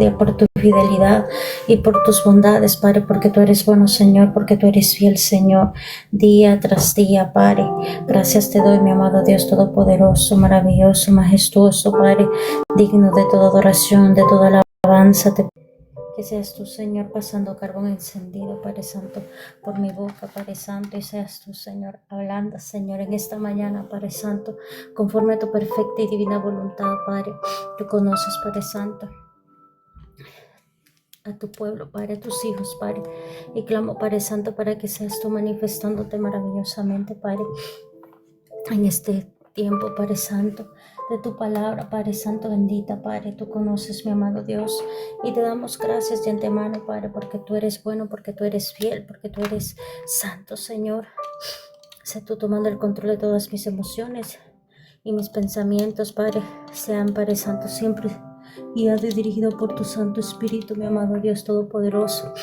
misericordia, por tu fidelidad y por tus bondades, Padre, porque tú eres bueno, Señor, porque tú eres fiel, Señor, día tras día, Padre. Gracias te doy, mi amado Dios todopoderoso, maravilloso, majestuoso, Padre, digno de toda adoración, de toda alabanza. Que seas tú, Señor, pasando carbón encendido, Padre Santo, por mi boca, Padre Santo, y seas tú, Señor, hablando, Señor, en esta mañana, Padre Santo, conforme a tu perfecta y divina voluntad, Padre. Tú conoces, Padre Santo, a tu pueblo, Padre, a tus hijos, Padre, y clamo, Padre Santo, para que seas tú manifestándote maravillosamente, Padre, en este tiempo, Padre Santo, de tu palabra, Padre Santo, bendita, Padre. Tú conoces, mi amado Dios, y te damos gracias de antemano, Padre, porque tú eres bueno, porque tú eres fiel, porque tú eres santo, Señor. Sé tú tomando el control de todas mis emociones y mis pensamientos, Padre, sean, Padre Santo, siempre guiado y dirigido por tu Santo Espíritu, mi amado Dios Todopoderoso.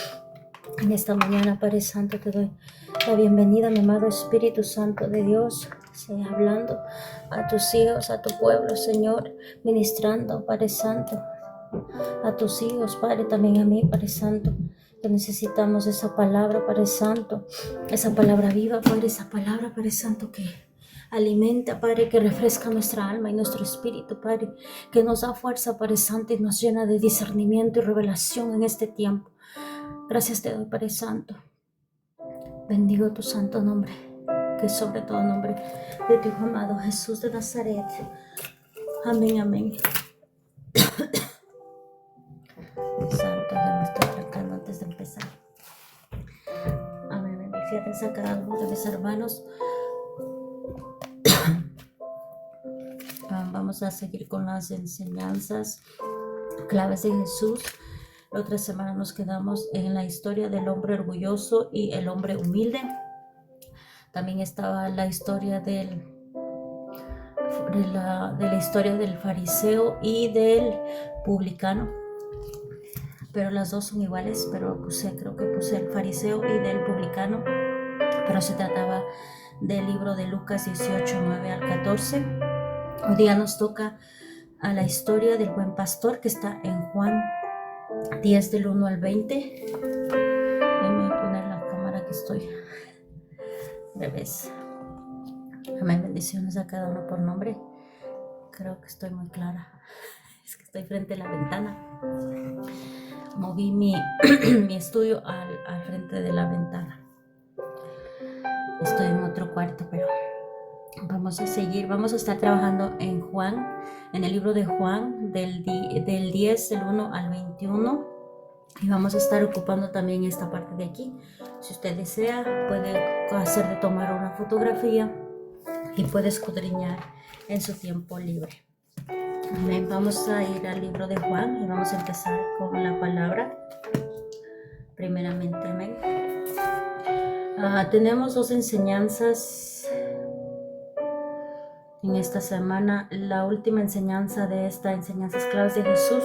En esta mañana, Padre Santo, te doy la bienvenida, mi amado Espíritu Santo de Dios. Sea hablando a tus hijos, a tu pueblo, Señor, ministrando, Padre Santo, a tus hijos, Padre, también a mí, Padre Santo, que necesitamos esa palabra, Padre Santo, esa palabra viva, Padre, esa palabra, Padre Santo, que alimenta, Padre, que refresca nuestra alma y nuestro espíritu, Padre, que nos da fuerza, Padre Santo, y nos llena de discernimiento y revelación en este tiempo. Gracias te doy, Padre Santo. Bendigo tu santo nombre, que es sobre todo nombre, de tu Hijo amado Jesús de Nazaret. Amén, amén. Santo, ya me estoy tratando antes de empezar. Amén. Bendiciones a cada uno de mis hermanos. Vamos a seguir con las enseñanzas claves de Jesús. La otra semana nos quedamos en la historia del hombre orgulloso y el hombre humilde. También estaba la historia de la historia del fariseo y del publicano, pero las dos son iguales, pero creo que puse el fariseo y del publicano, pero se trataba del libro de Lucas 18, 9 al 14. Hoy día nos toca a la historia del buen pastor, que está en Juan 10 del 1 al 20. Déjenme poner la cámara que estoy revés. Amén, bendiciones a cada uno por nombre. Creo que estoy muy clara. Es que estoy frente a la ventana. Moví mi estudio al frente de la ventana. Estoy en otro cuarto, pero vamos a seguir. Vamos a estar trabajando en Juan, en el libro de Juan, del 10, del 1 al 21. Y vamos a estar ocupando también esta parte de aquí. Si usted desea, puede hacer de tomar una fotografía y puede escudriñar en su tiempo libre. Amén. Vamos a ir al libro de Juan y vamos a empezar con la palabra. Primeramente, amén. Tenemos dos enseñanzas en esta semana. La última enseñanza de esta enseñanzas claves de Jesús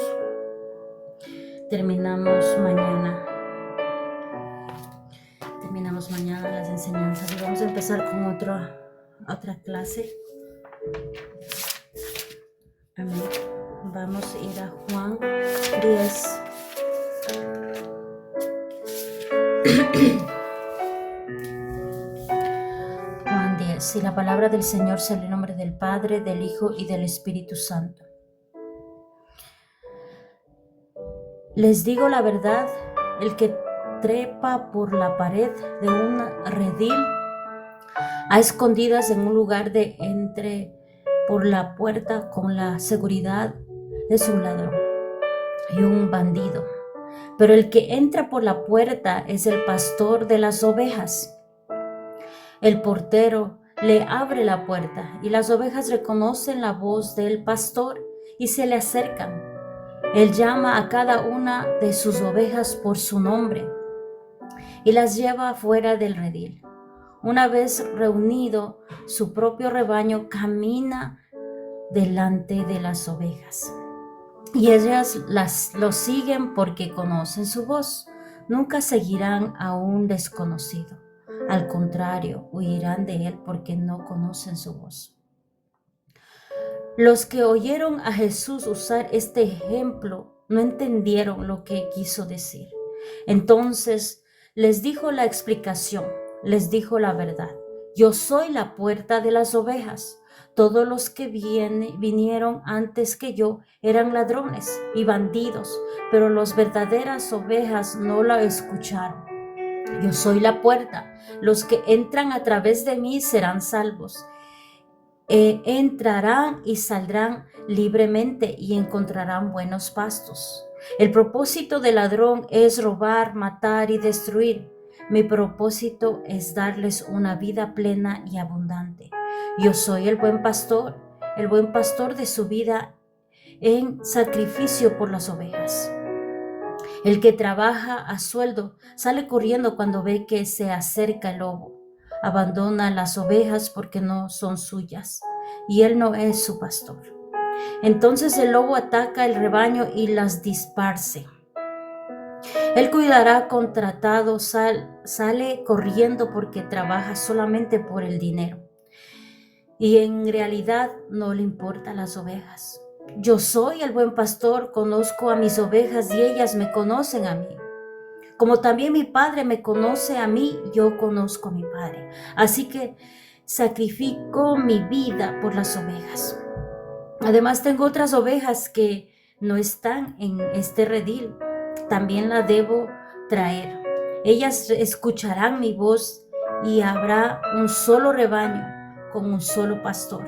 terminamos mañana las enseñanzas y vamos a empezar con otra clase. Amén. Vamos a ir a Juan 10. Juan 10. Y la palabra del Señor sea en el nombre del Padre, del Hijo y del Espíritu Santo. Les digo la verdad, el que trepa por la pared de un redil a escondidas en un lugar de entre por la puerta con la seguridad es un ladrón y un bandido. Pero el que entra por la puerta es el pastor de las ovejas. El portero le abre la puerta y las ovejas reconocen la voz del pastor y se le acercan. Él llama a cada una de sus ovejas por su nombre y las lleva afuera del redil. Una vez reunido su propio rebaño, camina delante de las ovejas. Y ellas lo siguen porque conocen su voz. Nunca seguirán a un desconocido. Al contrario, huirán de él porque no conocen su voz. Los que oyeron a Jesús usar este ejemplo no entendieron lo que quiso decir. Entonces les dijo la explicación, les dijo la verdad. Yo soy la puerta de las ovejas. Todos los que vinieron antes que yo eran ladrones y bandidos, pero las verdaderas ovejas no la escucharon. Yo soy la puerta. Los que entran a través de mí serán salvos. Entrarán y saldrán libremente y encontrarán buenos pastos. El propósito del ladrón es robar, matar y destruir. Mi propósito es darles una vida plena y abundante. Yo soy el buen pastor de su vida en sacrificio por las ovejas. El que trabaja a sueldo sale corriendo cuando ve que se acerca el lobo. Abandona las ovejas porque no son suyas, y él no es su pastor. Entonces el lobo ataca el rebaño y las dispersa. El cuidará contratado sale corriendo porque trabaja solamente por el dinero, y en realidad no le importan las ovejas. Yo soy el buen pastor, conozco a mis ovejas y ellas me conocen a mí. Como también mi Padre me conoce a mí, yo conozco a mi Padre. Así que sacrifico mi vida por las ovejas. Además tengo otras ovejas que no están en este redil. También las debo traer. Ellas escucharán mi voz y habrá un solo rebaño con un solo pastor.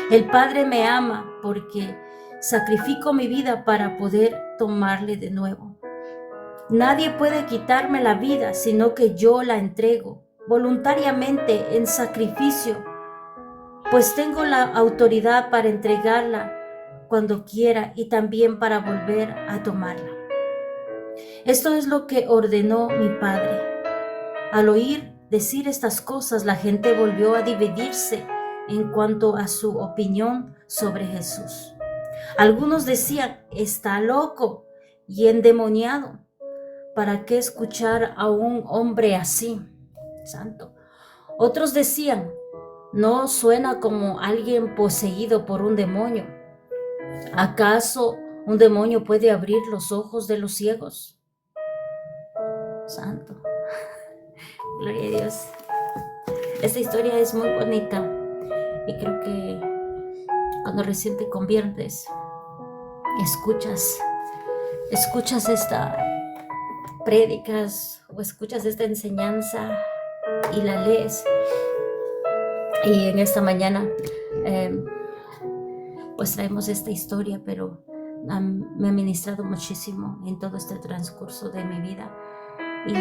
El Padre me ama porque sacrifico mi vida para poder tomarle de nuevo. Nadie puede quitarme la vida, sino que yo la entrego voluntariamente en sacrificio, pues tengo la autoridad para entregarla cuando quiera y también para volver a tomarla. Esto es lo que ordenó mi Padre. Al oír decir estas cosas, la gente volvió a dividirse en cuanto a su opinión sobre Jesús. Algunos decían, está loco y endemoniado. ¿Para qué escuchar a un hombre así? Santo. Otros decían, no suena como alguien poseído por un demonio. ¿Acaso un demonio puede abrir los ojos de los ciegos? Santo. Gloria a Dios. Esta historia es muy bonita y creo que cuando recién te conviertes, escuchas esta prédicas o escuchas esta enseñanza y la lees. Y en esta mañana pues traemos esta historia, pero me ha ministrado muchísimo en todo este transcurso de mi vida. Y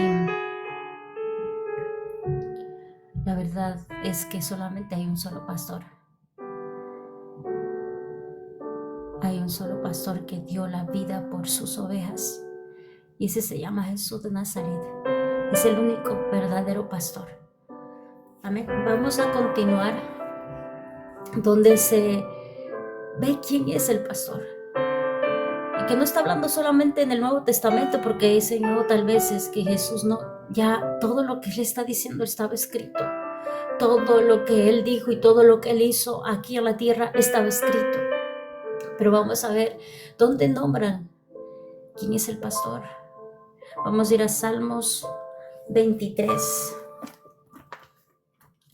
la verdad es que solamente hay un solo pastor. Hay un solo pastor que dio la vida por sus ovejas. Y ese se llama Jesús de Nazaret. Es el único verdadero pastor. Amén. Vamos a continuar donde se ve quién es el pastor. Y que no está hablando solamente en el Nuevo Testamento, porque dicen, no, tal vez es que Jesús no. Ya todo lo que él está diciendo estaba escrito. Todo lo que él dijo y todo lo que él hizo aquí en la tierra estaba escrito. Pero vamos a ver dónde nombran quién es el pastor. Vamos a ir a Salmos 23.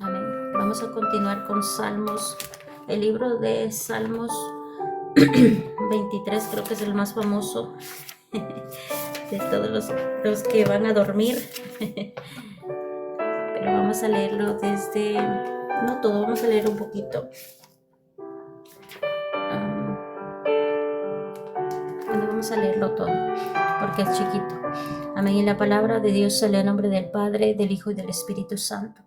Amén. Vamos a continuar con Salmos. El libro de Salmos 23 creo que es el más famoso de todos los que van a dormir. Pero vamos a leerlo desde... No todo, vamos a leer un poquito. Vamos a leerlo todo, porque es chiquito. Amén. Y la palabra de Dios se lee en nombre del Padre, del Hijo y del Espíritu Santo.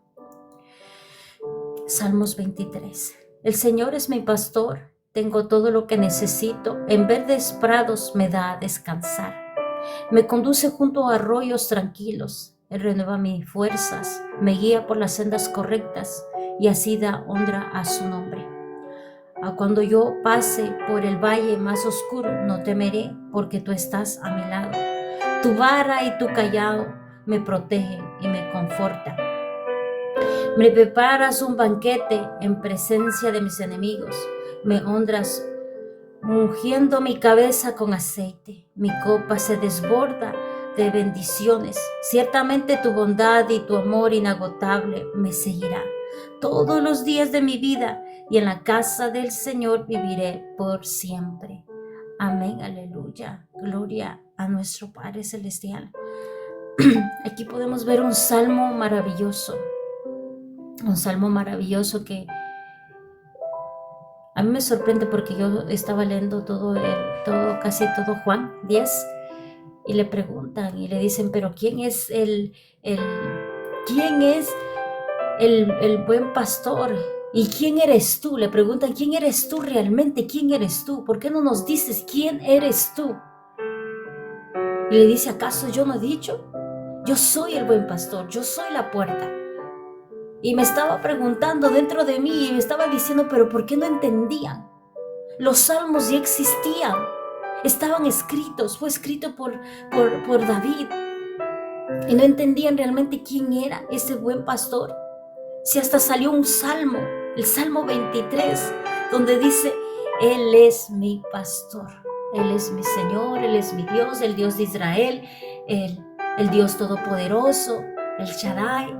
Salmos 23. El Señor es mi pastor, tengo todo lo que necesito. En verdes prados me da a descansar. Me conduce junto a arroyos tranquilos. Él renueva mis fuerzas, me guía por las sendas correctas y así da honra a su nombre. Cuando yo pase por el valle más oscuro, no temeré, porque tú estás a mi lado. Tu vara y tu callado me protegen y me confortan. Me preparas un banquete en presencia de mis enemigos. Me honras ungiendo mi cabeza con aceite. Mi copa se desborda de bendiciones. Ciertamente tu bondad y tu amor inagotable me seguirá todos los días de mi vida, y en la casa del Señor viviré por siempre. Amén, aleluya. Gloria a nuestro Padre Celestial. Aquí podemos ver un salmo maravilloso. Un salmo maravilloso que a mí me sorprende porque yo estaba leyendo casi todo Juan 10 y le preguntan y le dicen, pero ¿quién es quién es el buen pastor? ¿Y quién eres tú? Le preguntan, ¿quién eres tú realmente? ¿Quién eres tú? ¿Por qué no nos dices quién eres tú? Y le dice, ¿acaso yo no he dicho? Yo soy el buen pastor, yo soy la puerta. Y me estaba preguntando dentro de mí y me estaba diciendo, pero ¿por qué no entendían? Los salmos ya existían, estaban escritos, fue escrito por David. Y no entendían realmente quién era ese buen pastor. Si hasta salió un salmo, el Salmo 23, donde dice, Él es mi pastor, Él es mi Señor, Él es mi Dios, el Dios de Israel, el Dios Todopoderoso, el Shaddai.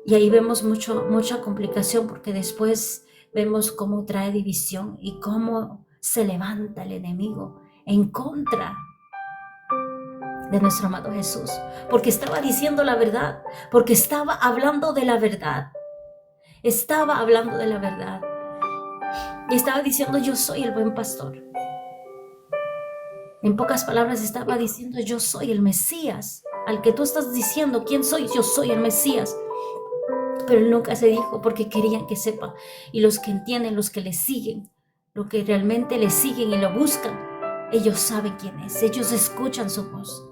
Y ahí vemos mucha complicación, porque después vemos cómo trae división y cómo se levanta el enemigo en contra de nuestro amado Jesús, porque estaba diciendo la verdad, porque estaba hablando de la verdad, estaba hablando de la verdad y estaba diciendo, yo soy el buen pastor. En pocas palabras estaba diciendo, yo soy el Mesías, al que tú estás diciendo, ¿quién soy? Yo soy el Mesías. Pero él nunca se dijo, porque querían que sepa, y los que entienden, los que le siguen, los que realmente le siguen y lo buscan, ellos saben quién es, ellos escuchan su voz.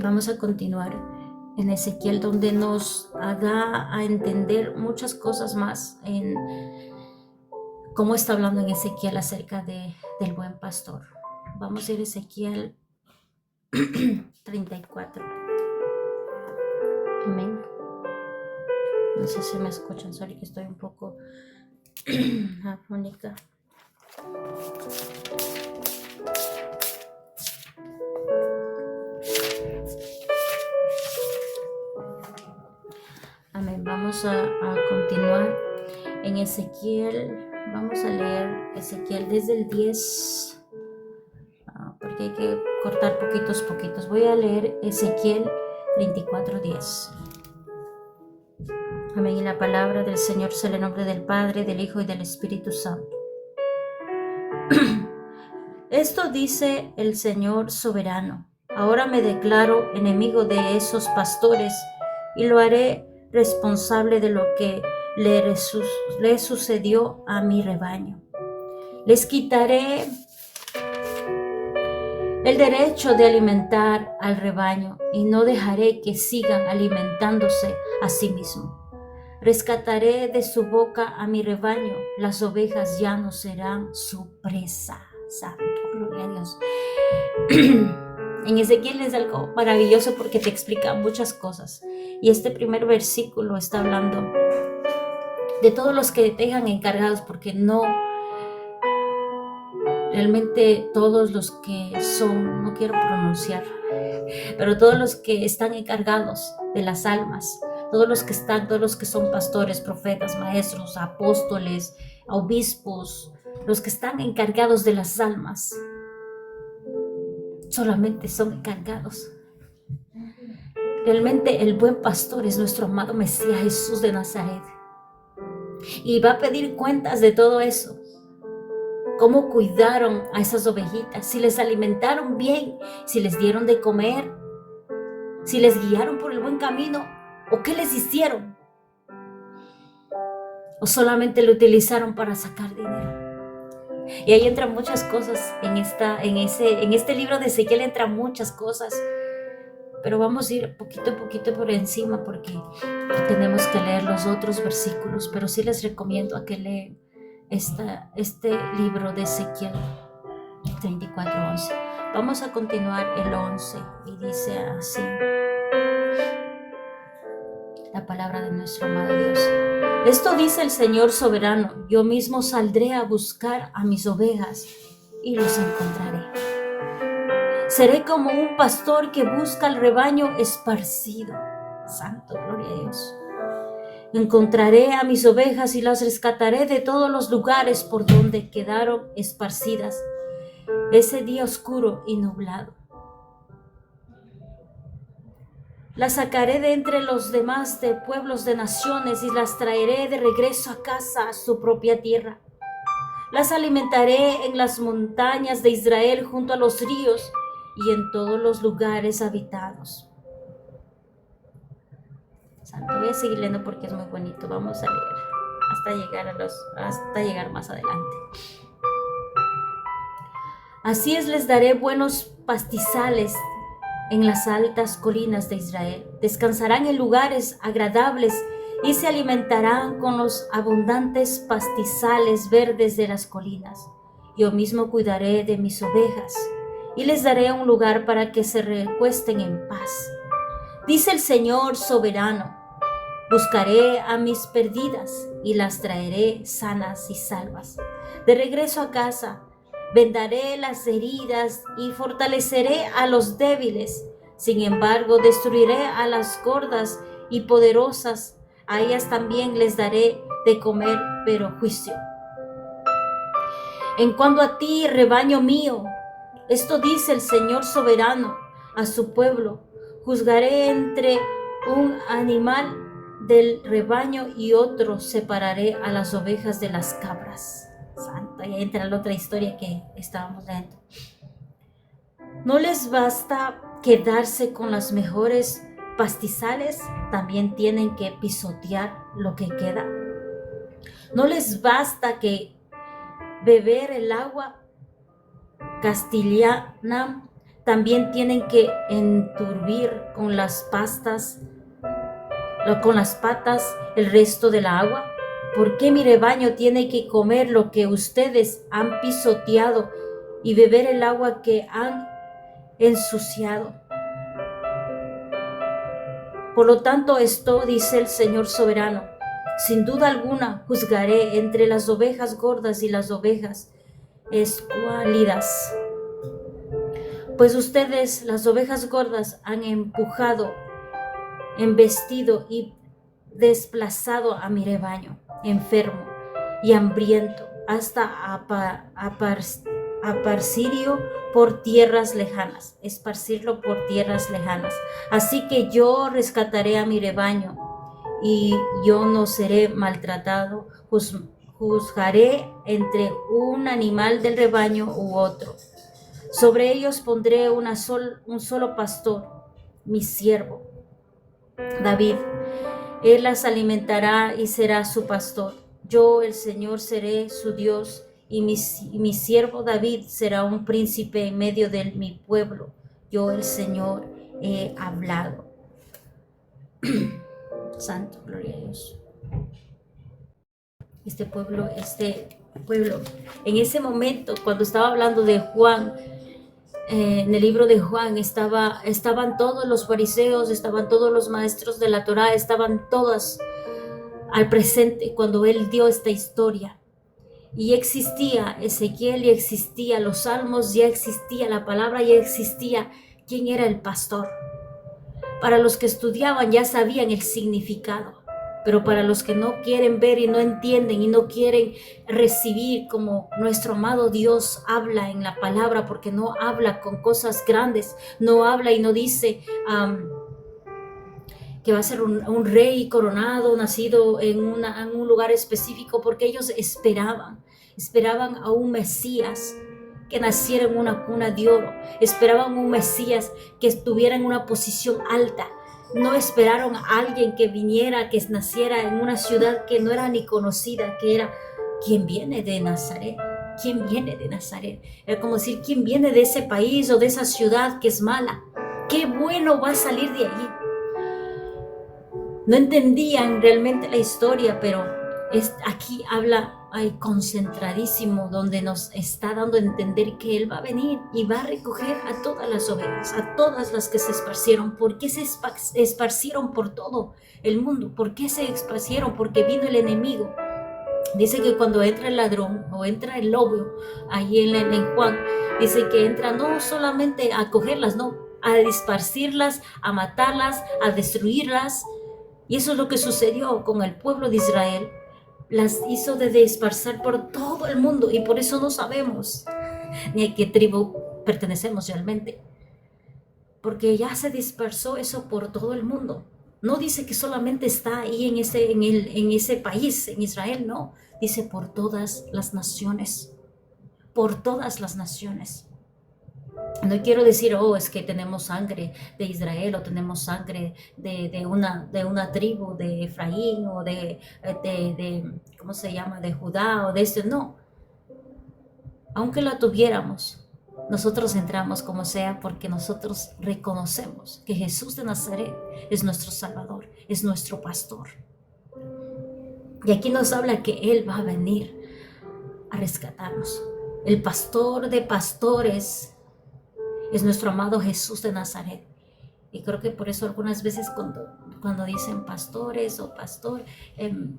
Vamos a continuar en Ezequiel, donde nos da a entender muchas cosas más en cómo está hablando en Ezequiel acerca del buen pastor. Vamos a ir a Ezequiel 34. Amén. No sé si me escuchan, sorry que estoy un poco afónica. Amén. Vamos a continuar en Ezequiel. Vamos a leer Ezequiel desde el 10, porque hay que cortar poquitos. Voy a leer Ezequiel 34:10. Amén. Y la palabra del Señor sea en el nombre del Padre, del Hijo y del Espíritu Santo. Esto dice el Señor soberano. Ahora me declaro enemigo de esos pastores y lo haré responsable de lo que le sucedió a mi rebaño. Les quitaré el derecho de alimentar al rebaño y no dejaré que sigan alimentándose a sí mismos. Rescataré de su boca a mi rebaño, las ovejas ya no serán su presa. Santo, gloria a Dios. En Ezequiel es algo maravilloso porque te explica muchas cosas. Y este primer versículo está hablando de todos los que dejan encargados, porque no, realmente todos los que son, no quiero pronunciar, pero todos los que están encargados de las almas, todos los que son pastores, profetas, maestros, apóstoles, obispos, los que están encargados de las almas, solamente son encargados. Realmente el buen pastor es nuestro amado Mesías Jesús de Nazaret, y va a pedir cuentas de todo eso. Cómo cuidaron a esas ovejitas, si les alimentaron bien, si les dieron de comer, si les guiaron por el buen camino, o qué les hicieron, o solamente lo utilizaron para sacar dinero. Y ahí entran muchas cosas, en este libro de Ezequiel entran muchas cosas, pero vamos a ir poquito a poquito por encima, porque tenemos que leer los otros versículos, pero sí les recomiendo a que lean este libro de Ezequiel 34:11. Vamos a continuar el 11 y dice así la palabra de nuestro amado Dios. Esto dice el Señor soberano: yo mismo saldré a buscar a mis ovejas y los encontraré. Seré como un pastor que busca el rebaño esparcido. Santo, gloria a Dios. Encontraré a mis ovejas y las rescataré de todos los lugares por donde quedaron esparcidas ese día oscuro y nublado. Las sacaré de entre los demás de pueblos de naciones y las traeré de regreso a casa, a su propia tierra. Las alimentaré en las montañas de Israel, junto a los ríos y en todos los lugares habitados. Santo, voy a seguir leyendo porque es muy bonito. Vamos a leer hasta llegar más adelante. Así es, les daré buenos pastizales en las altas colinas de Israel. Descansarán en lugares agradables y se alimentarán con los abundantes pastizales verdes de las colinas. Yo mismo cuidaré de mis ovejas y les daré un lugar para que se recuesten en paz. Dice el Señor soberano: buscaré a mis perdidas y las traeré sanas y salvas. De regreso a casa, vendaré las heridas y fortaleceré a los débiles. Sin embargo, destruiré a las gordas y poderosas. A ellas también les daré de comer, pero juicio. En cuanto a ti, rebaño mío, esto dice el Señor soberano a su pueblo: juzgaré entre un animal del rebaño y otro, separaré a las ovejas de las cabras. Santo, y ahí entra la otra historia que estábamos leyendo. ¿No les basta quedarse con las mejores pastizales? También tienen que pisotear lo que queda. ¿No les basta que beber el agua castellana? También tienen que enturbir con las patas el resto del agua. ¿Por qué mi rebaño tiene que comer lo que ustedes han pisoteado y beber el agua que han ensuciado? Por lo tanto, esto dice el Señor soberano: sin duda alguna juzgaré entre las ovejas gordas y las ovejas escuálidas. Pues ustedes, las ovejas gordas, han empujado, embestido y desplazado a mi rebaño, enfermo y hambriento, hasta esparcirlo por tierras lejanas. Así que yo rescataré a mi rebaño y yo no seré maltratado. Juzgaré entre un animal del rebaño u otro. Sobre ellos pondré un solo pastor, mi siervo David. Él las alimentará y será su pastor. Yo, el Señor, seré su Dios, y mi siervo David será un príncipe en medio de mi pueblo. Yo, el Señor, he hablado. Santo, gloria a Dios. Este pueblo, en ese momento, cuando estaba hablando de Juan, en el libro de Juan, estaban todos los fariseos, estaban todos los maestros de la Torá, estaban todos al presente cuando él dio esta historia. Y existía Ezequiel, y existía los salmos, ya existía la palabra, ya existía quién era el pastor. Para los que estudiaban ya sabían el significado, pero para los que no quieren ver y no entienden y no quieren recibir, como nuestro amado Dios habla en la palabra, porque no habla con cosas grandes, no habla y no dice que va a ser un rey coronado, nacido en un lugar específico, porque ellos esperaban a un Mesías que naciera en una cuna de oro, esperaban un Mesías que estuviera en una posición alta. No esperaron a alguien que viniera, que naciera en una ciudad que no era ni conocida, que era ¿quién viene de Nazaret? ¿Quién viene de Nazaret? Era como decir, ¿quién viene de ese país o de esa ciudad que es mala? ¿Qué bueno va a salir de allí? No entendían realmente la historia, pero aquí habla concentradísimo, donde nos está dando a entender que Él va a venir y va a recoger a todas las ovejas, a todas las que se esparcieron. ¿Por qué se esparcieron por todo el mundo? ¿Por qué se esparcieron? Porque vino el enemigo. Dice que cuando entra el ladrón o entra el lobo, ahí en Juan, dice que entra no solamente a cogerlas, no, a esparcirlas, a matarlas, a destruirlas. Y eso es lo que sucedió con el pueblo de Israel. Las hizo de esparcer por todo el mundo, y por eso no sabemos ni a qué tribu pertenecemos realmente, porque ya se dispersó eso por todo el mundo. No dice que solamente está ahí en ese país, en Israel, no. Dice por todas las naciones, por todas las naciones. No quiero decir, es que tenemos sangre de Israel o tenemos sangre de una tribu de Efraín o ¿cómo se llama? De Judá o de no. Aunque la tuviéramos, nosotros entramos como sea porque nosotros reconocemos que Jesús de Nazaret es nuestro Salvador, es nuestro pastor. Y aquí nos habla que Él va a venir a rescatarnos. El pastor de pastores es nuestro amado Jesús de Nazaret. Y creo que por eso algunas veces cuando dicen pastores o pastor,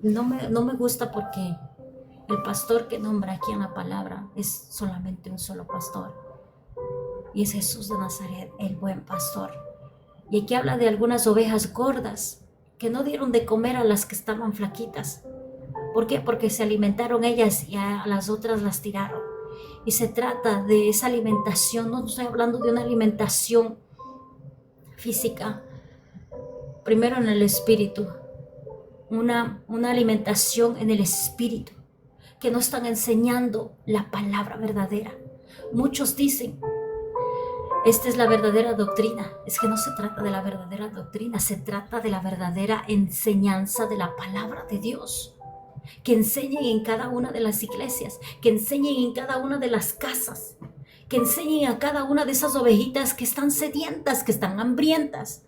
no me gusta, porque el pastor que nombra aquí en la palabra es solamente un solo pastor. Y es Jesús de Nazaret, el buen pastor. Y aquí habla de algunas ovejas gordas que no dieron de comer a las que estaban flaquitas. ¿Por qué? Porque se alimentaron ellas y a las otras las tiraron. Y se trata de esa alimentación, no estoy hablando de una alimentación física, primero en el espíritu, una alimentación en el espíritu, que no están enseñando la palabra verdadera. Muchos dicen, esta es la verdadera doctrina. Es que no se trata de la verdadera doctrina, se trata de la verdadera enseñanza de la palabra de Dios. Que enseñen en cada una de las iglesias, que enseñen en cada una de las casas, que enseñen a cada una de esas ovejitas que están sedientas, que están hambrientas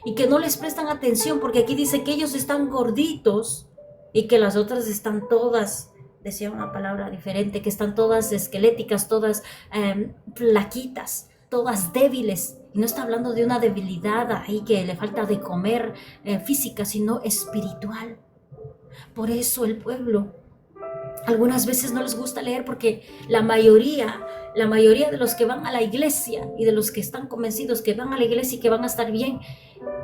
y que no les prestan atención, porque aquí dice que ellos están gorditos y que las otras están todas, decía una palabra diferente, que están todas esqueléticas, todas flaquitas, todas débiles. Y no está hablando de una debilidad ahí que le falta de comer física, sino espiritual. Por eso el pueblo algunas veces no les gusta leer, porque la mayoría de los que van a la iglesia y de los que están convencidos que van a la iglesia y que van a estar bien,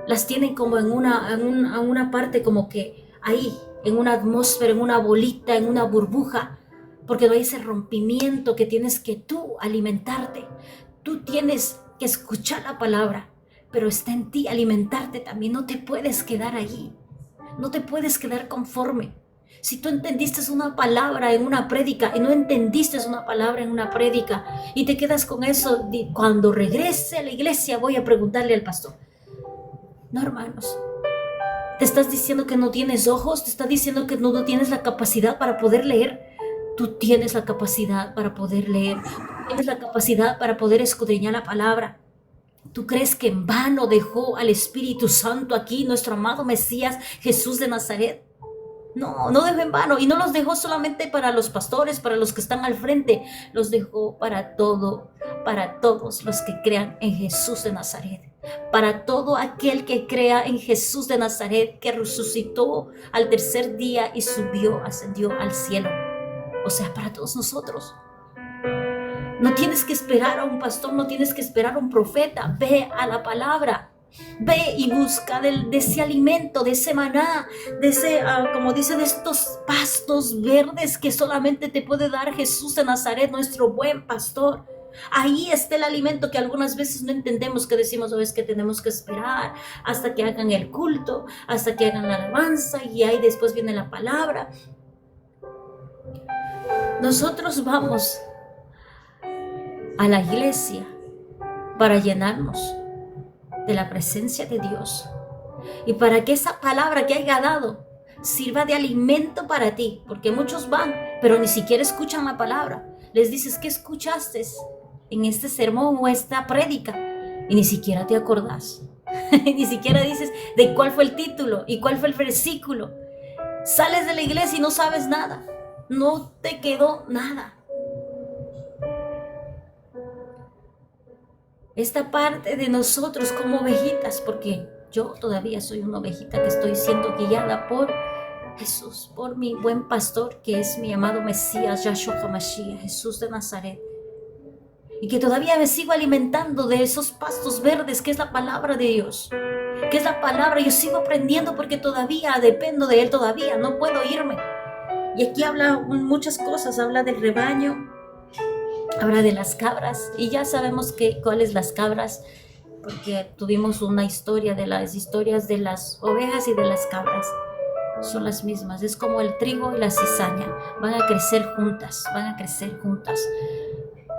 las tienen como en una parte, como que ahí, en una atmósfera, en una bolita, en una burbuja, porque no hay ese rompimiento que tienes que tú alimentarte. Tú tienes que escuchar la palabra, pero está en ti alimentarte también. No te puedes quedar ahí. No te puedes quedar conforme. Si tú entendiste una palabra en una prédica y no entendiste una palabra en una prédica y te quedas con eso, cuando regrese a la iglesia voy a preguntarle al pastor. No, hermanos. Te estás diciendo que no tienes ojos, te está diciendo que no tienes la capacidad para poder leer. Tú tienes la capacidad para poder leer. Tienes la capacidad para poder escudriñar la palabra. ¿Tú crees que en vano dejó al Espíritu Santo aquí nuestro amado Mesías Jesús de Nazaret? No dejó en vano, y no los dejó solamente para los pastores, para los que están al frente, los dejó para todos los que crean en Jesús de Nazaret, para todo aquel que crea en Jesús de Nazaret, que resucitó al tercer día y ascendió al cielo. O sea, para todos nosotros. No tienes que esperar a un pastor, no tienes que esperar a un profeta. Ve a la palabra. Ve y busca de ese alimento, de ese maná, de ese, como dice, de estos pastos verdes que solamente te puede dar Jesús de Nazaret, nuestro buen pastor. Ahí está el alimento que algunas veces no entendemos, que decimos, es que tenemos que esperar hasta que hagan el culto, hasta que hagan la alabanza, y ahí después viene la palabra. Nosotros vamos a la iglesia para llenarnos de la presencia de Dios y para que esa palabra que haya dado sirva de alimento para ti, porque muchos van pero ni siquiera escuchan la palabra. Les dices, ¿qué escuchaste en este sermón o esta prédica? Y ni siquiera te acordás. Ni siquiera dices de cuál fue el título y cuál fue el versículo. Sales de la iglesia y no sabes nada. no te quedó nada. Esta parte de nosotros como ovejitas, porque yo todavía soy una ovejita que estoy siendo guiada por Jesús, por mi buen pastor, que es mi amado Mesías, Yahshua HaMashiach, Jesús de Nazaret. Y que todavía me sigo alimentando de esos pastos verdes, que es la palabra de Dios, que es la palabra. Yo sigo aprendiendo porque todavía dependo de Él, todavía no puedo irme. Y aquí habla muchas cosas, habla del rebaño, habla de las cabras, y ya sabemos cuáles las cabras, porque tuvimos una historia de las historias de las ovejas y de las cabras. Son las mismas, es como el trigo y la cizaña, van a crecer juntas,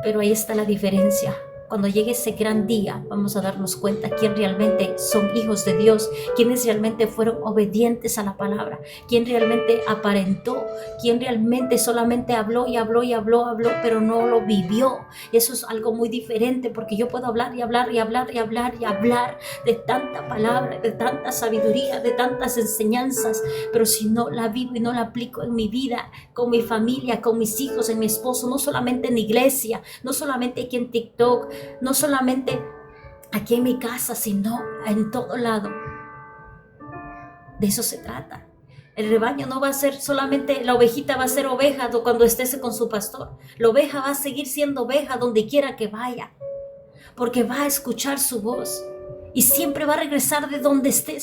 pero ahí está la diferencia. Cuando llegue ese gran día, vamos a darnos cuenta quién realmente son hijos de Dios, quiénes realmente fueron obedientes a la palabra, quién realmente aparentó, quién realmente solamente habló, pero no lo vivió. Eso es algo muy diferente, porque yo puedo hablar de tanta palabra, de tanta sabiduría, de tantas enseñanzas, pero si no la vivo y no la aplico en mi vida, con mi familia, con mis hijos, en mi esposo, no solamente en la iglesia, no solamente aquí en TikTok, no solamente aquí en mi casa, sino en todo lado. De eso se trata. El rebaño no va a ser solamente, la ovejita va a ser oveja cuando esté con su pastor. La oveja va a seguir siendo oveja donde quiera que vaya, porque va a escuchar su voz y siempre va a regresar de donde esté.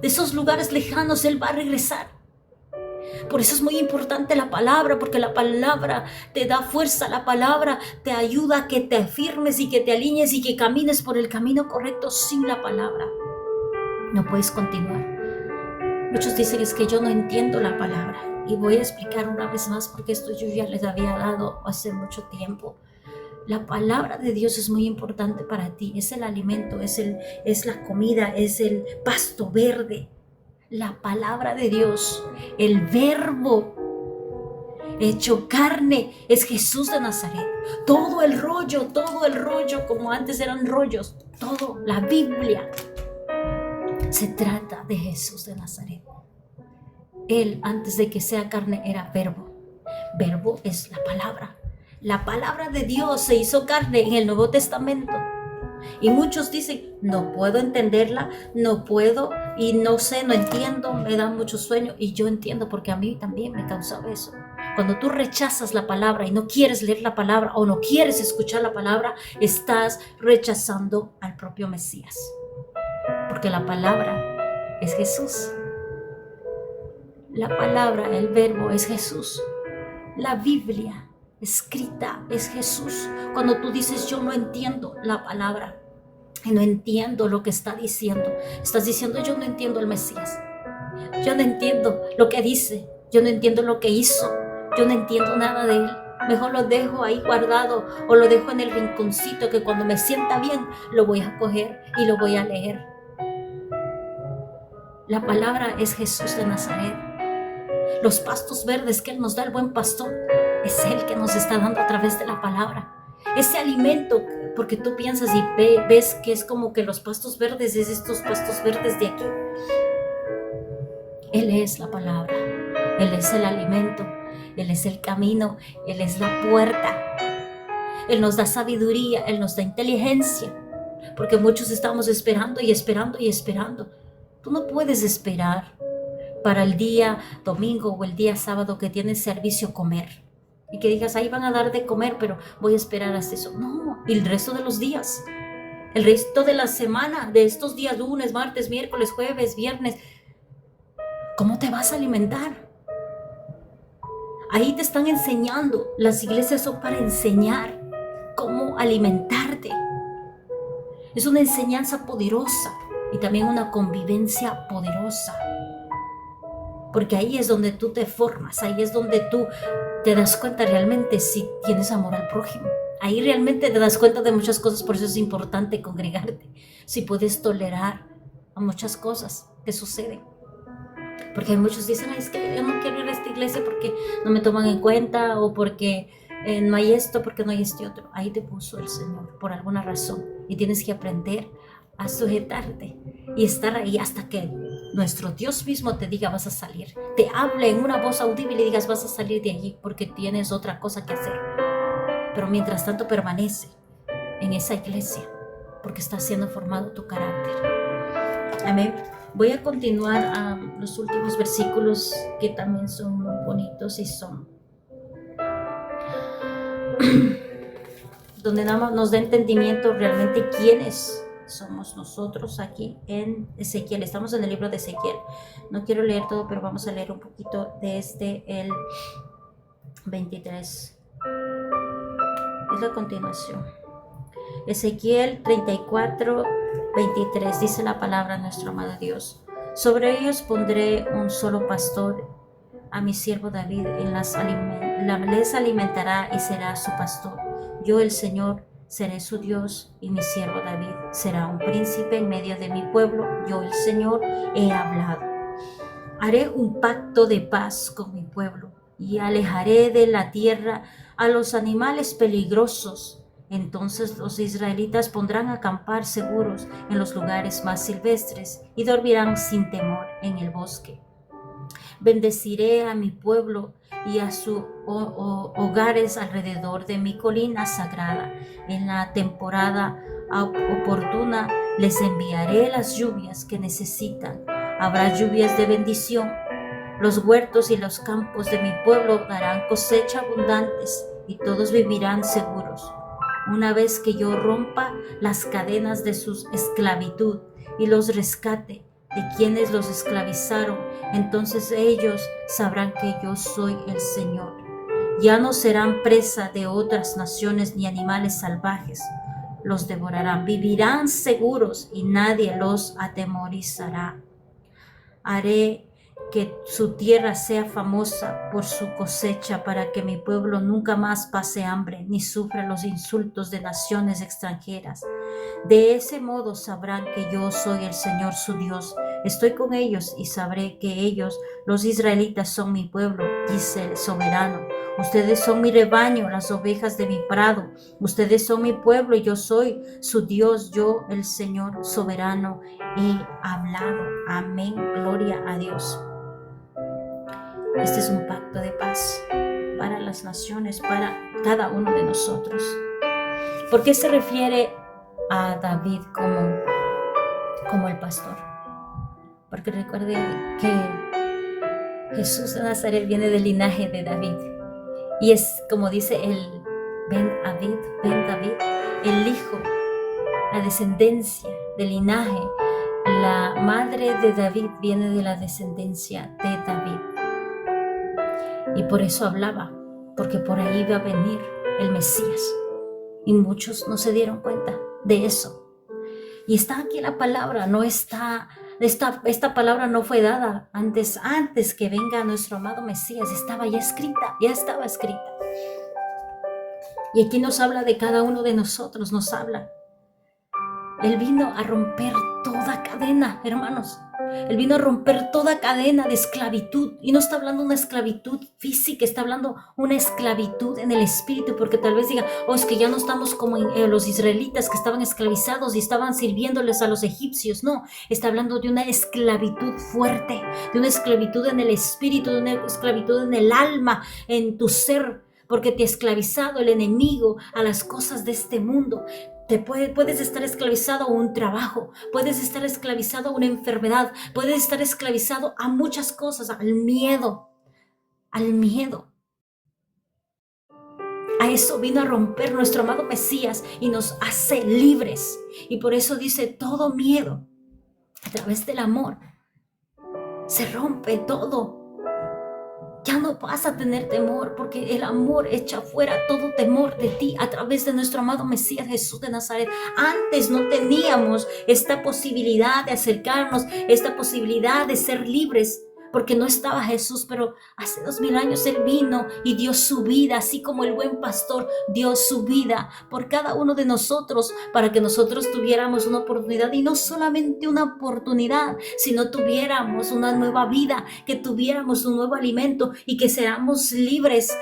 De esos lugares lejanos Él va a regresar. Por eso es muy importante la palabra, porque la palabra te da fuerza, la palabra te ayuda a que te afirmes y que te alinees y que camines por el camino correcto. Sin la palabra no puedes continuar. Muchos dicen, es que yo no entiendo la palabra, y voy a explicar una vez más, porque esto yo ya les había dado hace mucho tiempo. La palabra de Dios es muy importante para ti, es el alimento, es la comida, es el pasto verde. La palabra de Dios, el verbo hecho carne, es Jesús de Nazaret. Todo el rollo, como antes eran rollos, todo, la Biblia, se trata de Jesús de Nazaret. Él, antes de que sea carne, era verbo. Verbo es la palabra. La palabra de Dios se hizo carne en el Nuevo Testamento. Y muchos dicen, no puedo entenderla, no puedo, y no sé, no entiendo, me da mucho sueño. Y yo entiendo, porque a mí también me causaba eso. Cuando tú rechazas la palabra y no quieres leer la palabra o no quieres escuchar la palabra, estás rechazando al propio Mesías. Porque la palabra es Jesús. La palabra, el verbo es Jesús. La Biblia escrita es Jesús. Cuando tú dices, yo no entiendo la palabra, no entiendo lo que está diciendo, estás diciendo, yo no entiendo al Mesías, yo no entiendo lo que dice, yo no entiendo lo que hizo, yo no entiendo nada de Él. Mejor lo dejo ahí guardado, o lo dejo en el rinconcito, que cuando me sienta bien lo voy a coger y lo voy a leer. La palabra es Jesús de Nazaret. Los pastos verdes que Él nos da, el buen pastor, es Él que nos está dando a través de la palabra. Ese alimento, porque tú piensas y ves que es como que los pastos verdes es estos pastos verdes de aquí. Él es la palabra, Él es el alimento, Él es el camino, Él es la puerta. Él nos da sabiduría, Él nos da inteligencia, porque muchos estamos esperando y esperando y esperando. Tú no puedes esperar para el día domingo o el día sábado que tienes servicio comer y que digas, ahí van a dar de comer, pero voy a esperar hasta eso. No, el resto de los días, el resto de la semana, de estos días, lunes, martes, miércoles, jueves, viernes, ¿cómo te vas a alimentar? Ahí te están enseñando. Las iglesias son para enseñar cómo alimentarte. Es una enseñanza poderosa y también una convivencia poderosa. Porque ahí es donde tú te formas, ahí es donde tú te das cuenta realmente si tienes amor al prójimo. Ahí realmente te das cuenta de muchas cosas, por eso es importante congregarte. Si puedes tolerar a muchas cosas que suceden. Porque muchos dicen, es que yo no quiero ir a esta iglesia porque no me toman en cuenta, o porque no hay esto, porque no hay este otro. Ahí te puso el Señor por alguna razón y tienes que aprender a sujetarte y estar ahí hasta que nuestro Dios mismo te diga vas a salir, te hable en una voz audible y digas vas a salir de allí porque tienes otra cosa que hacer. Pero mientras tanto permanece en esa iglesia porque está siendo formado tu carácter. Amén. Voy a continuar a los últimos versículos que también son muy bonitos y son donde nos da entendimiento realmente quiénes somos nosotros aquí en Ezequiel. Estamos en el libro de Ezequiel. No quiero leer todo, pero vamos a leer un poquito desde el 23. Es la continuación. Ezequiel 34, 23. Dice la palabra de nuestro amado Dios. Sobre ellos pondré un solo pastor, a mi siervo David, les alimentará y será su pastor. Yo, el Señor, seré su Dios y mi siervo David será un príncipe en medio de mi pueblo. Yo, el Señor, he hablado. Haré un pacto de paz con mi pueblo y alejaré de la tierra a los animales peligrosos. Entonces los israelitas pondrán a acampar seguros en los lugares más silvestres y dormirán sin temor en el bosque. Bendeciré a mi pueblo y a sus hogares alrededor de mi colina sagrada. En la temporada oportuna les enviaré las lluvias que necesitan. Habrá lluvias de bendición. Los huertos y los campos de mi pueblo darán cosecha abundantes y todos vivirán seguros. Una vez que yo rompa las cadenas de su esclavitud y los rescate de quienes los esclavizaron, entonces ellos sabrán que yo soy el Señor. Ya no serán presa de otras naciones ni animales salvajes. Los devorarán, vivirán seguros y nadie los atemorizará. Haré que su tierra sea famosa por su cosecha para que mi pueblo nunca más pase hambre ni sufra los insultos de naciones extranjeras. De ese modo sabrán que yo soy el Señor su Dios. Estoy con ellos y sabré que ellos, los israelitas, son mi pueblo, dice el soberano. Ustedes son mi rebaño, las ovejas de mi prado. Ustedes son mi pueblo y yo soy su Dios. Yo, el Señor soberano, he hablado. Amén. Gloria a Dios. Este es un pacto de paz para las naciones, para cada uno de nosotros. ¿Por qué se refiere a David como el pastor? Porque recuerden que Jesús de Nazaret viene del linaje de David. Y es como dice el Ben David, el hijo, la descendencia del linaje. La madre de David viene de la descendencia de David. Y por eso hablaba, porque por ahí iba a venir el Mesías. Y muchos no se dieron cuenta de eso. Y está aquí la palabra, no está... Esta palabra no fue dada antes que venga nuestro amado Mesías, estaba ya escrita. Y aquí nos habla de cada uno de nosotros, nos habla. Él vino a romper toda cadena, hermanos. Él vino a romper toda cadena de esclavitud. Y no está hablando de una esclavitud física, está hablando una esclavitud en el espíritu. Porque tal vez digan, es que ya no estamos como los israelitas que estaban esclavizados y estaban sirviéndoles a los egipcios. No, está hablando de una esclavitud fuerte, de una esclavitud en el espíritu, de una esclavitud en el alma, en tu ser. Porque te ha esclavizado el enemigo a las cosas de este mundo. Puedes estar esclavizado a un trabajo, puedes estar esclavizado a una enfermedad, puedes estar esclavizado a muchas cosas, al miedo. A eso vino a romper nuestro amado Mesías y nos hace libres. Y por eso dice, todo miedo, a través del amor, se rompe todo. Ya no vas a tener temor porque el amor echa fuera todo temor de ti a través de nuestro amado Mesías Jesús de Nazaret. Antes no teníamos esta posibilidad de acercarnos, esta posibilidad de ser libres porque no estaba Jesús, pero hace 2000 años Él vino y dio su vida, así como el buen pastor dio su vida por cada uno de nosotros, para que nosotros tuviéramos una oportunidad, y no solamente una oportunidad, sino tuviéramos una nueva vida, que tuviéramos un nuevo alimento y que seamos libres,